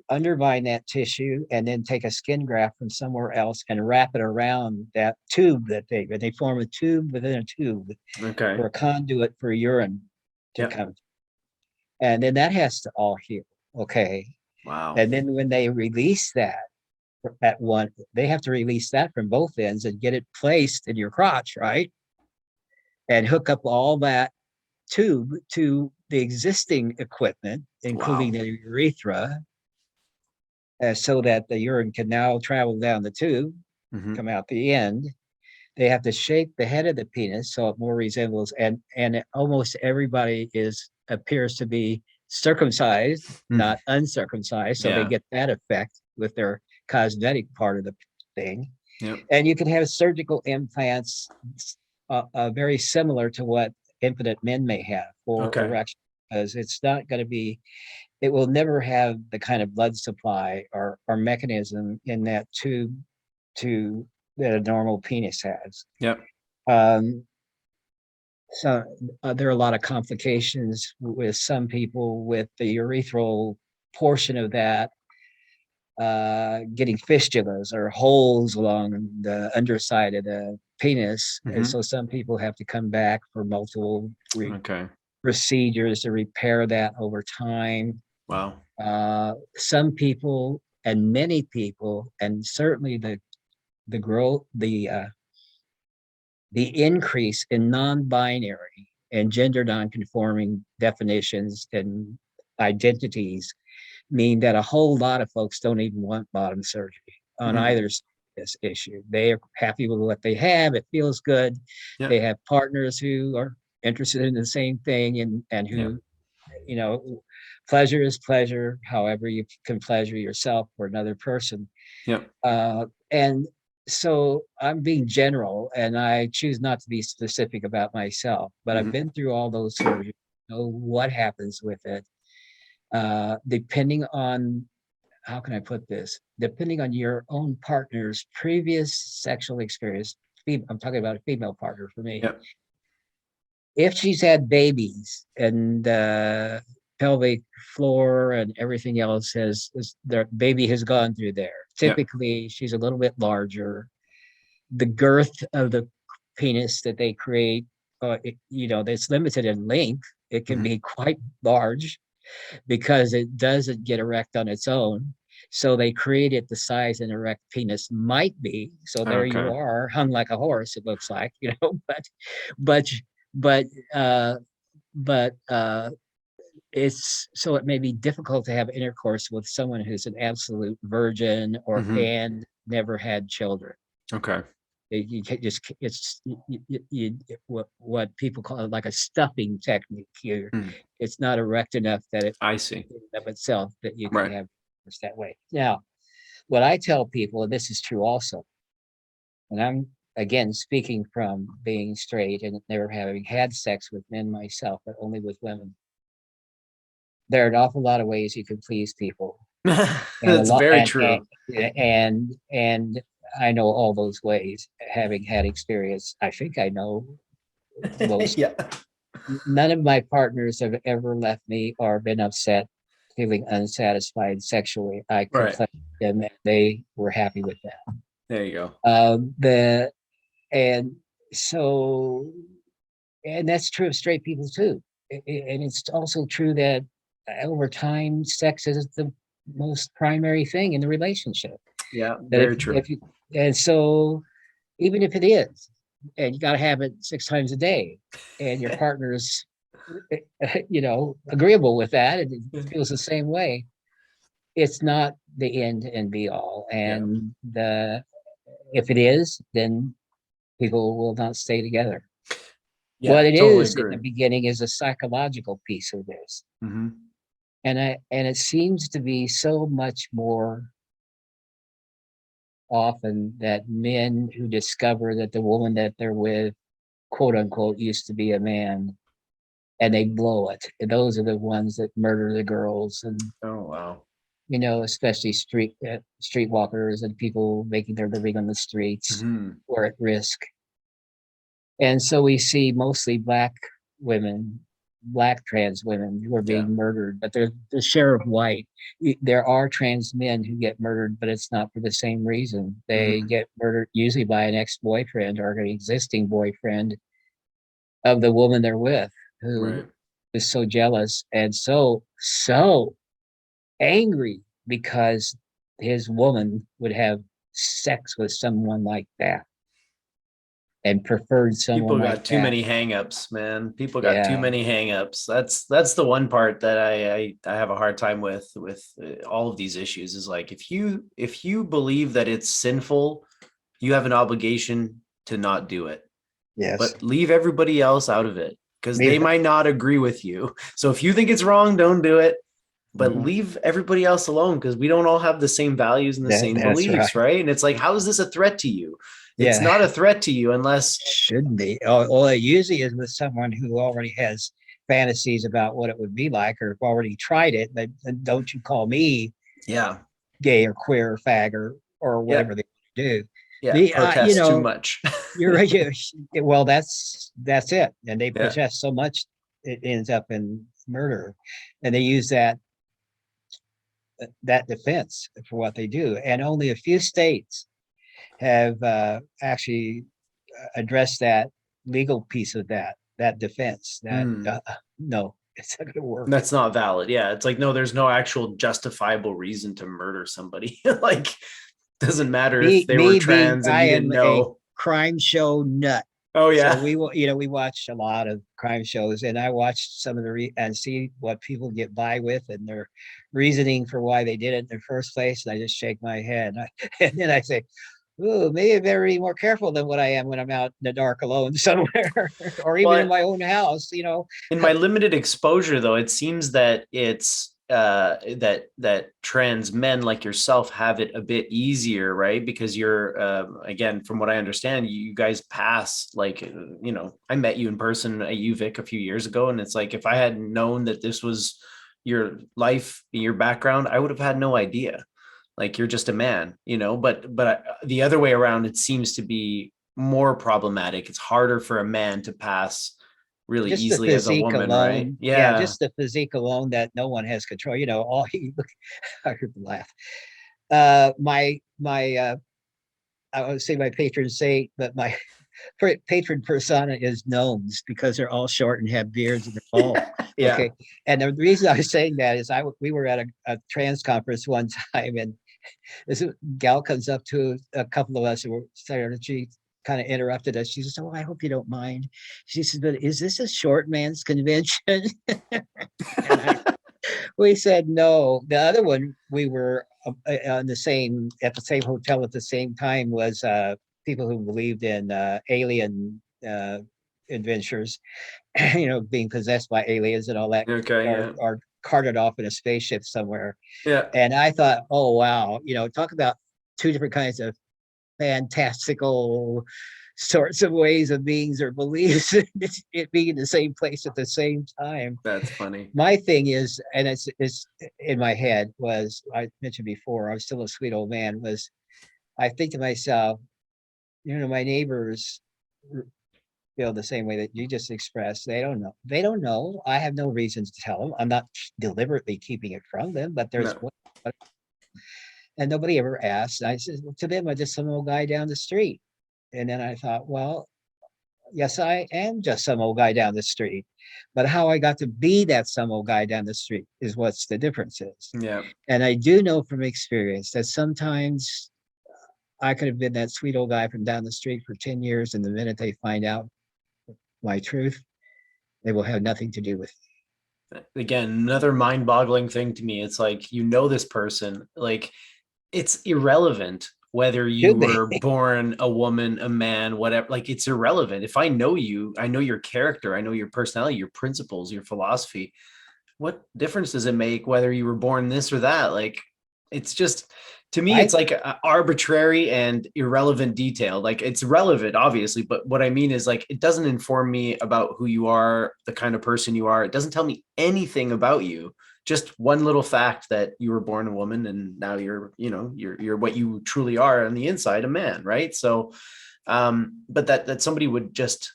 undermine that tissue and then take a skin graft from somewhere else and wrap it around that tube that they form a tube within a tube Okay. for a conduit for urine to Yep. come. And then that has to all heal. Okay. Wow. And then when they release that at one, they have to release that from both ends and get it placed in your crotch, right? And hook up all that tube to the existing equipment, including Wow. the urethra, so that the urine can now travel down the tube, Hmm. come out the end. They have to shape the head of the penis so it more resembles, and almost everybody is appears to be circumcised, Mm. not uncircumcised, so they Yeah. get that effect with their cosmetic part of the thing. Yep. And you can have surgical implants very similar to what infinite men may have for Okay. erection, because it's not going to be, it will never have the kind of blood supply or mechanism in that tube to that a normal penis has. Yep. Um, so there are a lot of complications with some people with the urethral portion of that. getting fistulas or holes along the underside of the penis. And Hmm. so some people have to come back for multiple Okay. procedures to repair that over time. Wow. Some people and many people, and certainly the growth, the increase in non-binary and gender non-conforming definitions and identities mean that a whole lot of folks don't even want bottom surgery on Mm. either side of this issue. They are happy with what they have. It feels good. Yeah. They have partners who are interested in the same thing, and Yeah. who, you know, pleasure is pleasure, however you can pleasure yourself or another person. Yeah. And so I'm being general, and I choose not to be specific about myself, but I've Hmm. been through all those surgeries. I know what happens with it. Depending on, how can I put this? Depending on your own partner's previous sexual experience, I'm talking about a female partner for me. Yeah. If she's had babies and pelvic floor and everything else their baby has gone through there, Yeah. typically she's a little bit larger. The girth of the penis that they create, that's limited in length. It can Hmm. be quite large because it doesn't get erect on its own. So they created the size an erect penis might be. So there you Okay. are, hung like a horse, it looks like, but, but, uh, but it's so it may be difficult to have intercourse with someone who's an absolute virgin or Hmm. and never had children. Okay. You can't just it's what people call like a stuffing technique here. Mm. It's not erect enough that it I see. of itself that you can Right. have it that way. Now, what I tell people, and this is true also, and I'm again speaking from being straight and never having had sex with men myself, but only with women. There are an awful lot of ways you can please people, and a That's lot, very and true. I know all those ways, having had experience. I think I know most. Yeah. None of my partners have ever left me or been upset, feeling unsatisfied sexually. I Right. complained to them, and they were happy with that. There you go. The and so and that's true of straight people too. And it's also true that over time, sex is the most primary thing in the relationship. Yeah. That Very true. if you and so even if it is, and you got to have it 6 times a day, and your partner's agreeable with that and it feels the same way, it's not the end and be all. Yeah. And the if it is, then people will not stay together. Yeah. What it Totally is in the agree. beginning is a psychological piece of this. Hmm. And it seems to be so much more often that men who discover that the woman that they're with, quote unquote, used to be a man, and they blow it. And those are the ones that murder the girls, and Oh, wow. especially streetwalkers and people making their living on the streets Hmm. or at risk. And so we see mostly women, black trans women who are Yeah. being murdered, but there's the share of white. There are trans men who get murdered, but it's not for the same reason. They Hmm. get murdered usually by an ex-boyfriend or an existing boyfriend of the woman they're with, who Right. is so jealous and so angry because his woman would have sex with someone like that and preferred someone People like got too that. many hangups, man. People got too Yeah, many hangups. That's the one part that I have a hard time with all of these issues is like if you believe that it's sinful, you have an obligation to not do it, yes. but leave everybody else out of it because they Leave might not agree with you. So if you think it's wrong, don't do it, but Mhm. leave everybody else alone because we don't all have the same values and the same That's beliefs, right. right? And it's like, how is this a threat to you? It's Yeah, not a threat to you unless, shouldn't be. Well, it usually is with someone who already has fantasies about what it would be like, or already tried it. But don't you call me yeah, gay or queer or fag or yeah, whatever they do. yeah, The protest too much. you're right. Well, that's it. And they Yeah. protest so much, it ends up in murder, and they use that that defense for what they do. And only a few states have actually addressed that legal piece of that defense. That Hmm. no, it's not going to work. That's not valid. Yeah, it's like no, there's no actual justifiable reason to murder somebody. Like doesn't matter if they were Me being, trans and I you didn't am a know. crime show nut. Oh So yeah. we will, we watch a lot of crime shows, and I watched some of and see what people get by with and their reasoning for why they did it in the first place. And I just shake my head, and then I say, "Ooh, maybe I better be more careful than what I am when I'm out in the dark alone somewhere, or even in Well, my own house." in my limited exposure though, it seems that it's that trans men like yourself have it a bit easier, right? Because you're again, from what I understand, you guys pass like I met you in person at UVic a few years ago, and it's like if I had known that this was your life, your background, I would have had no idea. Like you're just a man, but the other way around, it seems to be more problematic. It's harder for a man to pass really Just the easily as a physique woman, right? alone, yeah, Yeah. just the physique alone that no one has control. All you look, I heard the laugh. My I would say my patron saint, but my patron persona is gnomes because they're all short and have beards and they're bald. Yeah. Okay, and the reason I was saying that is we were at a trans conference one time, and this gal comes up to a couple of us, and she kind of interrupted us. She says, "Oh, I hope you don't mind." She says, "But is this a short man's convention?" And we said no. The other one, we were on the same at the same hotel at the same time, was people who believed in alien adventures, being possessed by aliens and all that, Okay. are Yeah. are carted off in a spaceship somewhere. Yeah. And I thought, oh wow, talk about two different kinds of fantastical sorts of ways of beings or beliefs, it being in the same place at the same time. That's funny. My thing is, and it's in my head, was I mentioned before, I was still a sweet old man, was I think to myself, my neighbors feel the same way that you just expressed. They don't know. They don't know. I have no reasons to tell them. I'm not deliberately keeping it from them, but there's No. one. And nobody ever asked. And I said, well, to them, I'm just some old guy down the street. And then I thought, well, yes, I am just some old guy down the street. But how I got to be that some old guy down the street is what's the difference is. Yeah. And I do know from experience that sometimes I could have been that sweet old guy from down the street for 10 years. And the minute they find out my truth, they will have nothing to do with it. Again, another mind-boggling thing to me. It's like this person, like it's irrelevant whether you Should be. were born a woman, a man, whatever. Like it's irrelevant. If I know you, I know your character, I know your personality, your principles, your philosophy. What difference does it make whether you were born this or that? Like it's just, to me I it's like a arbitrary and irrelevant detail. Like it's relevant obviously, but what I mean is like it doesn't inform me about who you are, the kind of person you are. It doesn't tell me anything about you. Just one little fact that you were born a woman and now you're what you truly are on the inside, a man, right? So but that somebody would just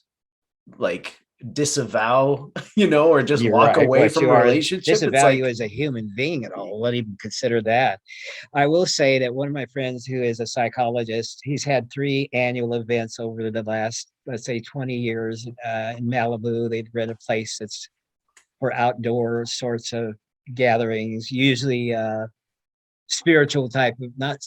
like disavow, or just You're walk right. away What from you a are, relationship. It's disavow you like, as a human being at all. Let even consider that. I will say that one of my friends who is a psychologist, he's had 3 annual events over the last, let's say, 20 years in Malibu. They'd rent a place that's for outdoor sorts of gatherings, usually spiritual type of, not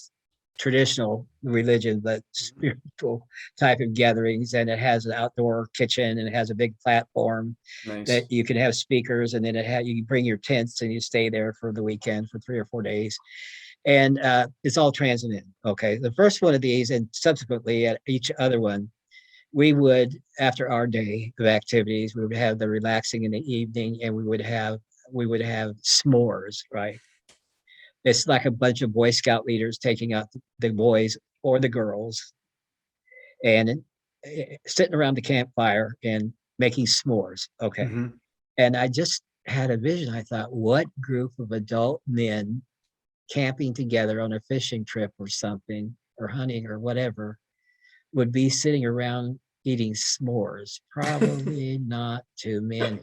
traditional religion, but spiritual type of gatherings. And it has an outdoor kitchen and it has a big platform nice. that you can have speakers, and then you bring your tents and you stay there for the weekend for 3 or 4 days. And it's all trans men. Okay. The first one of these, and subsequently at each other one, we would, after our day of activities, we would have the relaxing in the evening, and we would have s'mores, right? It's like a bunch of Boy Scout leaders taking out the boys or the girls and sitting around the campfire and making s'mores. Okay. Mm-hmm. And I just had a vision. I thought, what group of adult men camping together on a fishing trip or something, or hunting or whatever, would be sitting around eating s'mores? Probably not too many.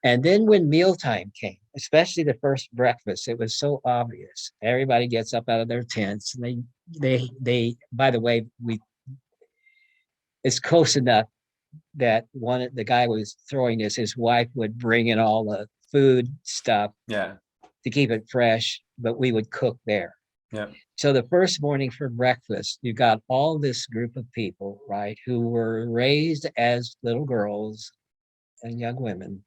And then when mealtime came, especially the first breakfast, it was so obvious. Everybody gets up out of their tents, and they. By the way, it's close enough that the guy was throwing this. His wife would bring in all the food stuff Yeah. to keep it fresh, but we would cook there. Yeah. So the first morning for breakfast, you got all this group of people, right, who were raised as little girls and young women.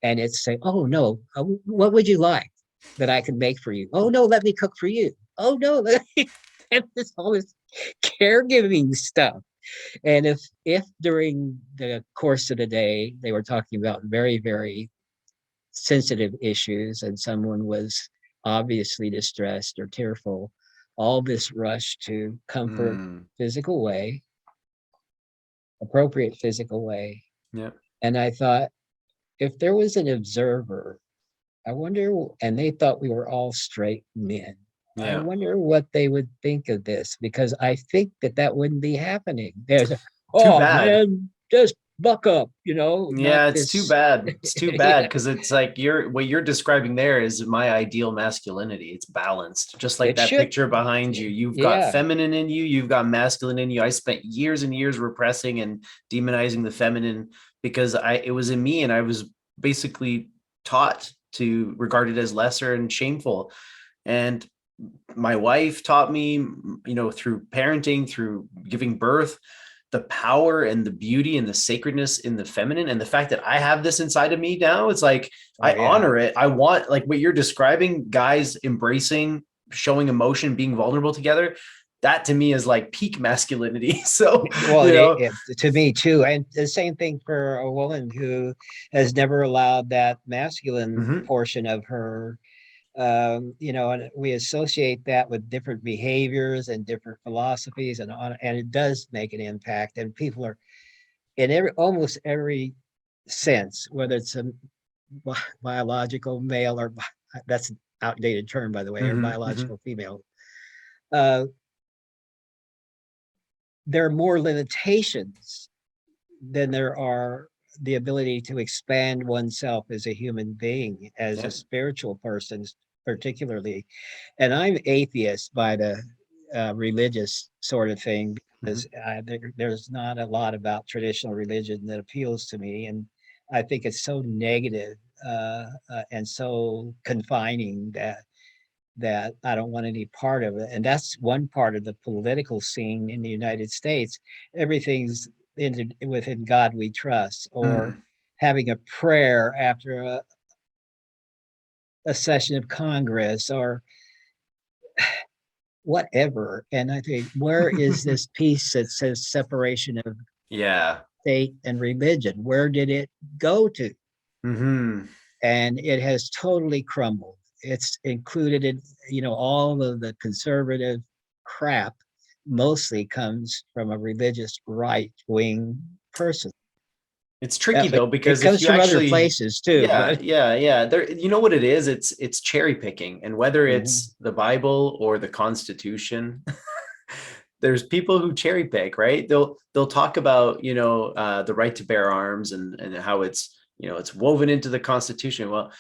And it's saying, oh, no, what would you like that I can make for you? Oh, no, let me cook for you. Oh, no, and this all this caregiving stuff. And if during the course of the day, they were talking about very, very sensitive issues and someone was obviously distressed or tearful, all this rush to comfort, physical way, appropriate physical way. Yeah. And I thought, if there was an observer, I wonder, and they thought we were all straight men. I wonder what they would think of this, because I think that wouldn't be happening. There's Too bad. man, just buck up, Yeah, it's too bad. It's too bad, because it's like what you're describing there is my ideal masculinity. It's balanced, just like that picture behind you. You've got feminine in you, you've got masculine in you. I spent years and years repressing and demonizing the feminine because it was in me, and I was basically taught to regard it as lesser and shameful. And my wife taught me, through parenting, through giving birth, the power and the beauty and the sacredness in the feminine. And the fact that I have this inside of me now, it's like, I honor it. I want, like what you're describing, guys embracing, showing emotion, being vulnerable together. That to me is like peak masculinity. So, to me too. And the same thing for a woman who has never allowed that masculine portion of her, and we associate that with different behaviors and different philosophies, and it does make an impact. And people are in almost every sense, whether it's a biological male or that's an outdated term, by the way, or biological female. There are more limitations than there are the ability to expand oneself as a human being, as a spiritual person, particularly. And I'm atheist by the religious sort of thing, because there's not a lot about traditional religion that appeals to me. And I think it's so negative and so confining that I don't want any part of it. And that's one part of the political scene in the United States. Everything's within God we trust, or having a prayer after a session of Congress, or whatever. And I think, where is this piece that says separation of state and religion? Where did it go to? And it has totally crumbled. It's included in, all of the conservative crap mostly comes from a religious right-wing person. It's tricky though, because it comes from other places too. Yeah. There, you know what it is? It's cherry picking, and whether it's the Bible or the Constitution, there's people who cherry pick, right? They'll talk about, the right to bear arms and how it's, it's woven into the Constitution. Well,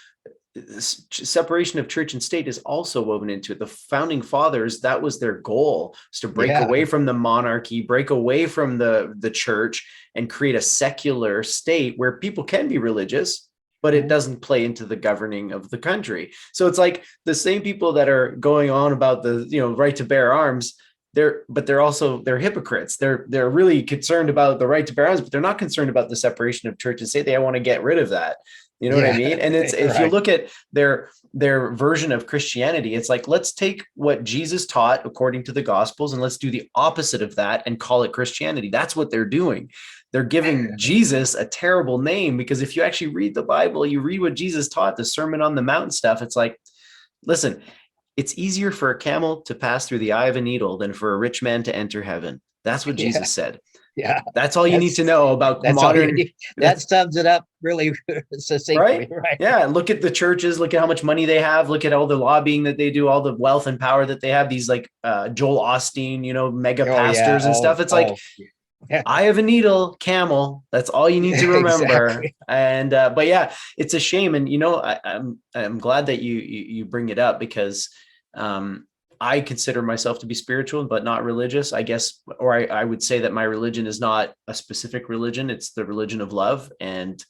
separation of church and state is also woven into it. The founding fathers, that was their goal, was to break away from the monarchy, break away from the church, and create a secular state where people can be religious, but it doesn't play into the governing of the country. So it's like the same people that are going on about the right to bear arms, they're hypocrites. They're really concerned about the right to bear arms, but they're not concerned about the separation of church and state. They want to get rid of that. You know what I mean? And it's, if you look at their version of Christianity, it's like, let's take what Jesus taught according to the Gospels and let's do the opposite of that and call it Christianity. That's what they're doing. They're giving Jesus a terrible name, because if you actually read the Bible, you read what Jesus taught, the Sermon on the Mount stuff. It's like, listen, it's easier for a camel to pass through the eye of a needle than for a rich man to enter heaven. That's what Jesus said. Yeah, that's all you need to know about modern. That sums it up really succinctly, right? Yeah, look at the churches. Look at how much money they have. Look at all the lobbying that they do. All the wealth and power that they have. These like Joel Osteen, mega pastors and stuff. It's like I have a needle, camel. That's all you need to remember. Exactly. And but yeah, it's a shame. And I'm glad that you bring it up, because I consider myself to be spiritual, but not religious, I guess. Or I would say that my religion is not a specific religion. It's the religion of love. And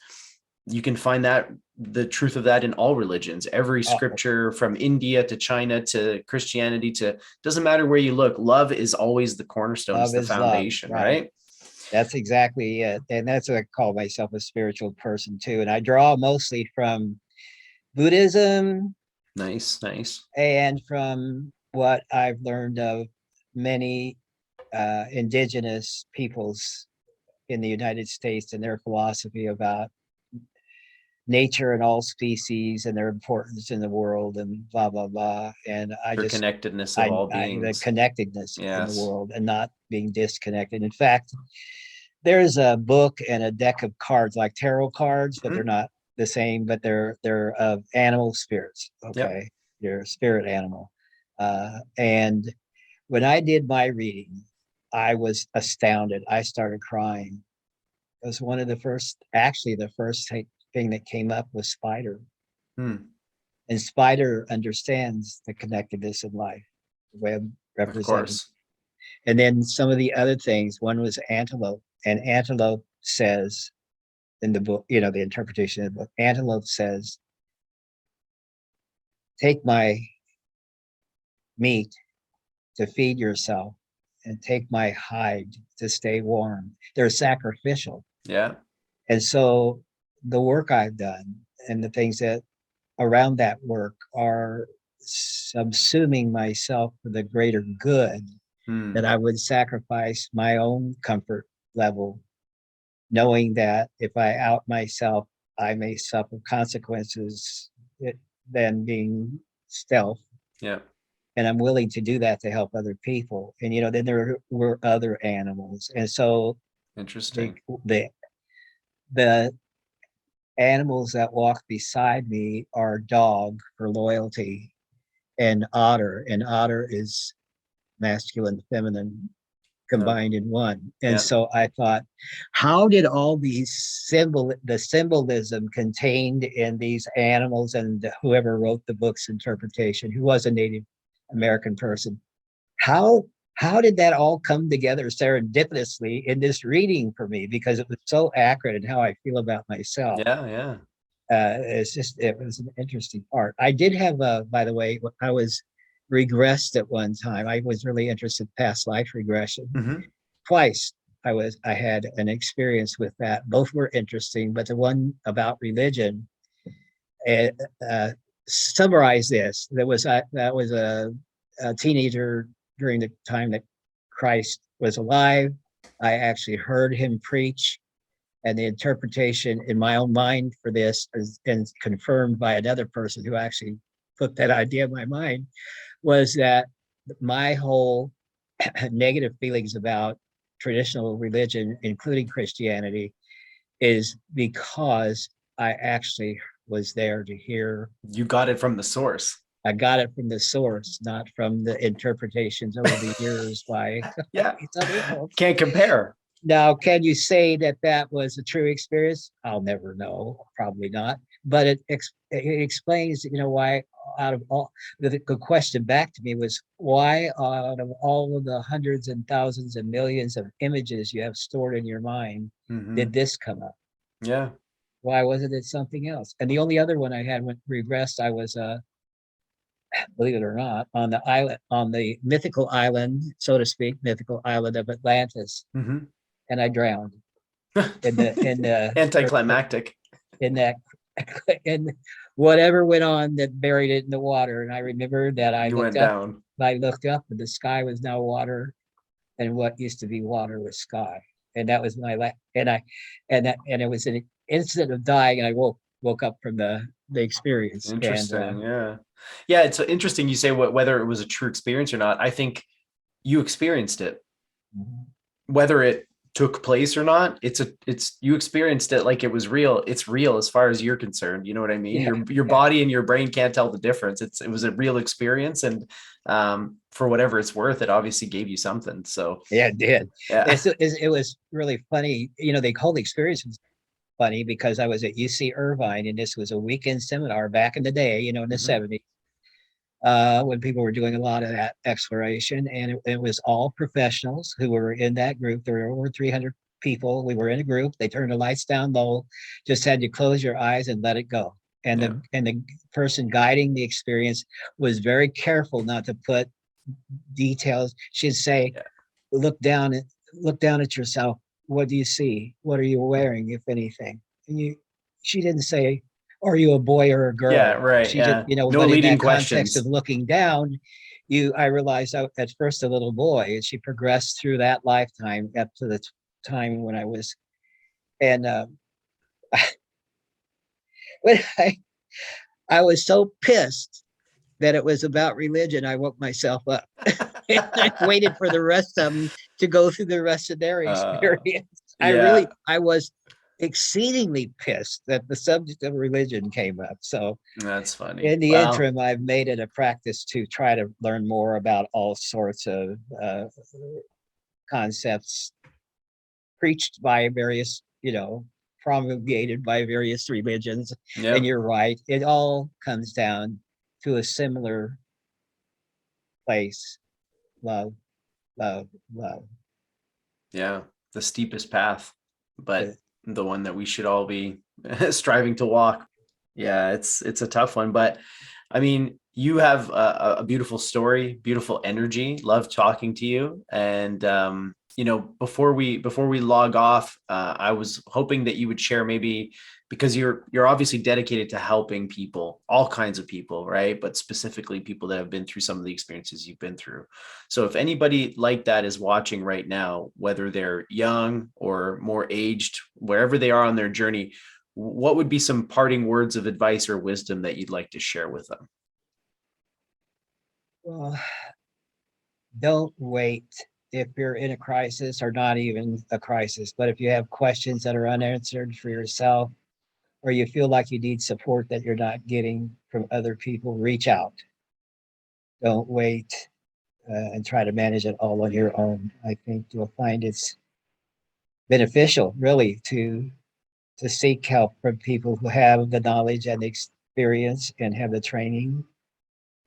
you can find that the truth of that in all religions, every Oh, scripture, from India to China to Christianity, to doesn't matter where you look, love is always the cornerstone, it's love the is love, foundation, right? right? That's exactly it. And that's what I call myself, a spiritual person too. And I draw mostly from Buddhism Nice, nice. and from what I've learned of many indigenous peoples in the United States and their philosophy about nature and all species and their importance in the world and blah blah blah. And Interconnectedness of all the beings. connectedness in the Yes. world and not being disconnected. In fact, there's a book and a deck of cards like tarot cards, but they're Mhm. not the same, but they're of animal spirits. Yep. Okay, you're a spirit animal. And when I did my reading, I was astounded. I started crying. It was one of the first, actually, the first thing that came up was Spider. Hmm. And Spider understands the connectedness in life, the way I'm Of represented. course. And then some of the other things, one was antelope. And antelope says in the book, the interpretation of the book, antelope says, take my meat to feed yourself and take my hide to stay warm. They're sacrificial. Yeah. And so the work I've done and the things that around that work are subsuming myself for the greater good, that Hmm. I would sacrifice my own comfort level, knowing that if I out myself, I may suffer consequences than being stealth. Yeah. And I'm willing to do that to help other people. And then there were other animals, and so the Interesting. the the animals that walk beside me are dog for loyalty and otter, and otter is masculine, feminine Yeah. combined in one. And Yeah. so I thought, how did all the symbolism contained in these animals, and whoever wrote the book's interpretation, who was a Native American person, how how did that all come together serendipitously in this reading for me? Because it was so accurate in how I feel about myself. Yeah. Yeah. It was an interesting part. I did have by the way, I was regressed at one time. I was really interested in past life regression. Hmm. Twice I had an experience with that. Both were interesting, but the one about religion, uh, uh, summarize this. That was a teenager during the time that Christ was alive. I actually heard him preach, and the interpretation in my own mind for this is and confirmed by another person who actually put that idea in my mind, was that my whole negative feelings about traditional religion, including Christianity, is because I actually was there to hear. You got it from the source. I got it from the source, not from the interpretations over the years by Yeah. these other folks. Can't compare. Now, can you say that that was a true experience? I'll never know, probably not. But it explains, why out of all the question back to me was, why out of all of the hundreds and thousands and millions of images you have stored in your mind, did Hmm. this come up? Yeah. Why wasn't it something else? And the only other one I had when regressed, I was believe it or not, on the island, on the mythical island, so to speak, mythical island of Atlantis, Hmm. and I drowned in the Anticlimactic. in that and whatever went on that buried it in the water. And I remember that You went down. I looked up, and the sky was now water, and what used to be water was sky. And that was my last. And it was an instant of dying, and I woke up from the experience. And Interesting. Yeah. Yeah. It's interesting you say whether it was a true experience or not. I think you experienced it, whether it took place or not. It's you experienced it like it was real. It's real as far as you're concerned. You know what I mean? Yeah, Your yeah, body and your brain can't tell the difference. It was a real experience, and for whatever it's worth, it obviously gave you something. So yeah, it did. yeah. It was really funny. You know, the whole experience was funny because I was at UC Irvine, and this was a weekend seminar back in the day, you know, in the Mhm. 70s, when people were doing a lot of that exploration. And it was all professionals who were in that group. There were over 300 people. We were in a group. They turned the lights down low, just had you close your eyes and let it go. Yeah. And the person guiding the experience was very careful not to put details. She'd say, Yeah. look down at look down at yourself. What do you see? What are you wearing, if anything? And she didn't say, are you a boy or a Yeah. girl? Right. She just, Yeah. you know, No but in leading that context of questions. looking down, I realized I, at first a little boy, and she progressed through that lifetime up to the time when I was, and when I was so pissed that it was about religion, I woke myself up. And I waited for the rest of them to go through the rest of their uh, experience. yeah, I was exceedingly pissed that the subject of religion came up. So that's funny. in the Wow. interim, I've made it a practice to try to learn more about all sorts of concepts preached by various, you know, promulgated by various religions. And Yep. you're right, it all comes down to a similar place: love, love, love. Yeah. The steepest path, but The, the one that we should all be striving to walk. Yeah, it's a tough one, but I mean, you have a beautiful story, beautiful energy. Love talking to you, and before we log off, I was hoping that you would share maybe because you're obviously dedicated to helping people, all kinds of people, right? But specifically people that have been through some of the experiences you've been through. So if anybody like that is watching right now, whether they're young or more aged, wherever they are on their journey, what would be some parting words of advice or wisdom that you'd like to share with them? well, don't wait if you're in a crisis, or not even a crisis, but if you have questions that are unanswered for yourself, or you feel like you need support that you're not getting from other people, reach out. Don't wait and try to manage it all on your own. I think you'll find it's beneficial, really, to seek help from people who have the knowledge and the experience and have the training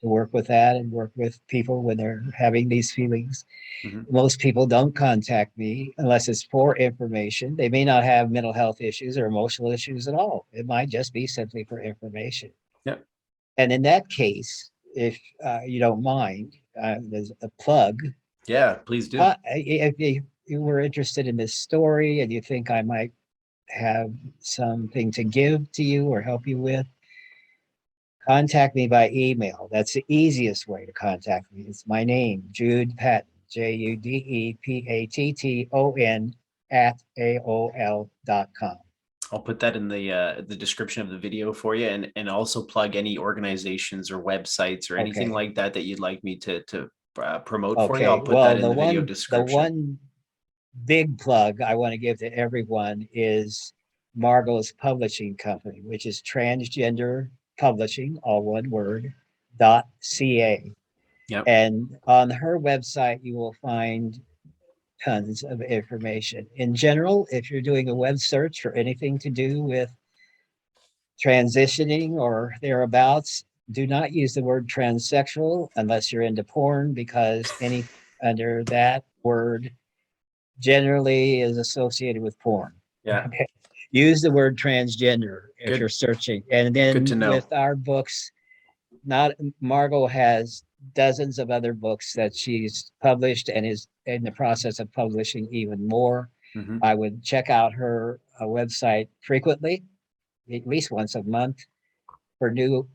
to work with that and work with people when they're having these feelings. Mhm. Most people don't contact me unless it's for information. They may not have mental health issues or emotional issues at all. It might just be simply for information. Yeah. And in that case, if you don't mind, there's a plug. Yeah, please do. If you were interested in this story and you think I might have something to give to you or help you with, contact me by email. That's the easiest way to contact me. It's my name, Jude Patton, Judepatton at AOL.com. I'll put that in the description of the video for you, and also plug any organizations or websites or anything Okay. like that that you'd like me to promote for you. Okay. I'll put that Well, in the video the description. one big plug I want to give to everyone is Margot's publishing company, which is transgender publishing, all one word, .ca. Yep. And on her website, you will find tons of information. In general, if you're doing a web search for anything to do with transitioning or thereabouts, do not use the word transsexual unless you're into porn, because any under that word generally is associated with porn. Yeah. Okay. Use the word transgender if you're Good. searching. And Good then to with know. our books, not Margot has dozens of other books that she's published and is in the process of publishing even more. Hmm. I would check out her website frequently, at least once a month, for new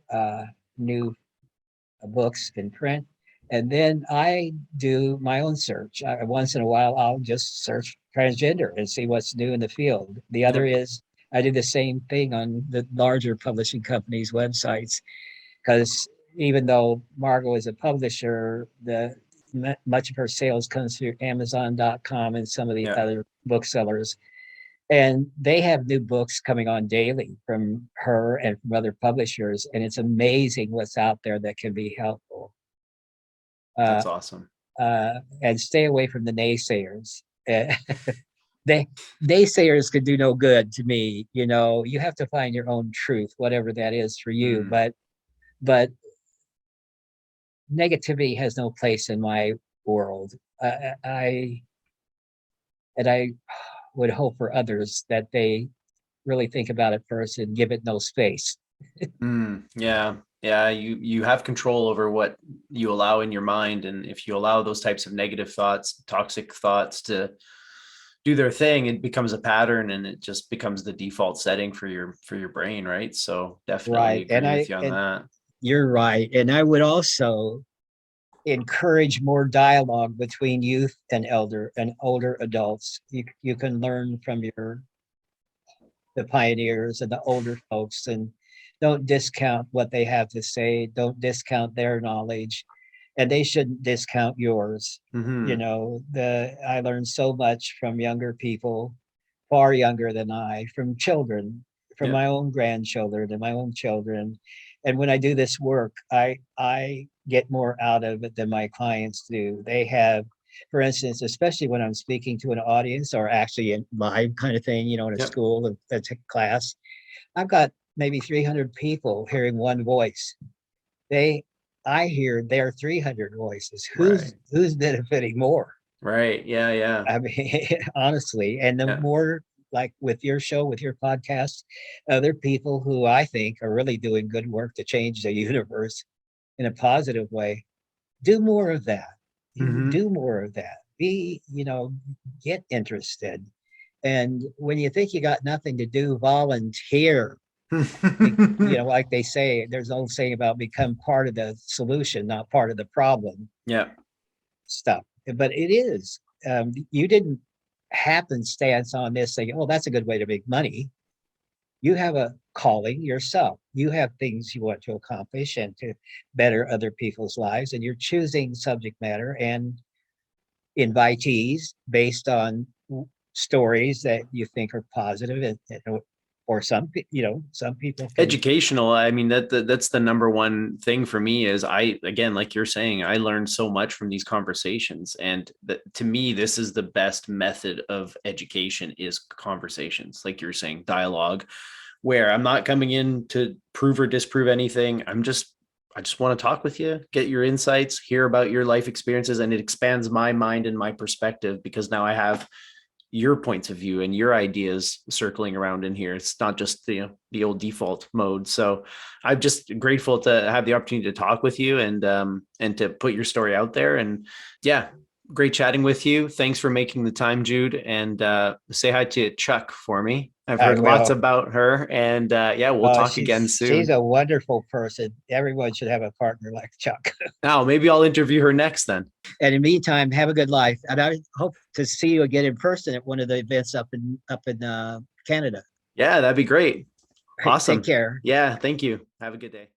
books in print. And then I do my own search. Once in a while, I'll just search transgender and see what's new in the field. The other Yep. is I do the same thing on the larger publishing companies' websites, because even though Margot is a publisher, much of her sales comes through Amazon.com and some of the Yeah, other booksellers. And they have new books coming on daily from her and from other publishers. And it's amazing what's out there that can be helpful. Uh, that's awesome. and stay away from the naysayers. They naysayers could do no good to me. You know, you have to find your own truth, whatever that is for you. Mm, But negativity has no place in my world. I and I would hope for others that they really think about it first and give it no space. yeah, yeah. You have control over what you allow in your mind, and if you allow those types of negative thoughts, toxic thoughts to do their thing, it becomes a pattern, and it just becomes the default setting for your brain, right? So definitely Right. agree with you on And that. you're right. And I would also encourage more dialogue between youth and older adults. You can learn from the pioneers and the older folks, and don't discount what they have to say. Don't discount their knowledge, and they shouldn't discount yours. You Hmm. know, the I learned so much from younger people, far younger than I, from children, from Yeah. my own grandchildren and my own children. And when I do this work, I get more out of it than my clients do. They have, for instance, especially when I'm speaking to an audience or actually in live kind of thing, you know, in a Yep. school, a class, I've got maybe 300 people hearing one voice. They, I hear their 300 voices. Right. Who's benefiting more? Right. Yeah. Yeah. I mean, honestly, and the Yeah. more like with your show, with your podcast, other people who I think are really doing good work to change the universe in a positive way, do more of that. Hmm. Do more of that. Get interested. And when you think you got nothing to do, volunteer. Like they say, there's an old saying about become part of the solution, not part of the problem Yeah. stuff. But it is. You didn't happenstance on this saying, oh, that's a good way to make money. You have a calling yourself. You have things you want to accomplish and to better other people's lives. And you're choosing subject matter and invitees based on stories that you think are positive or some people can. Educational. I mean, that's the number one thing for me is again, like you're saying, I learned so much from these conversations. And to me, this is the best method of education is conversations. Like you're saying, dialogue, where I'm not coming in to prove or disprove anything. I just want to talk with you, get your insights, hear about your life experiences, and it expands my mind and my perspective because now I have your points of view and your ideas circling around in here. It's not just the old default mode. So I'm just grateful to have the opportunity to talk with you and to put your story out there. And yeah, great chatting with you. Thanks for making the time, Jude. And say hi to Chuck for me. I've I heard lots will. about her. And yeah, we'll talk again She's soon. a wonderful person. Everyone should have a partner like Chuck. Now, maybe I'll interview her next then. And in the meantime, have a good life. And I hope to see you again in person at one of the events up in Canada. Yeah, that'd be great. Take Awesome. care. Yeah, thank you. Have a good day.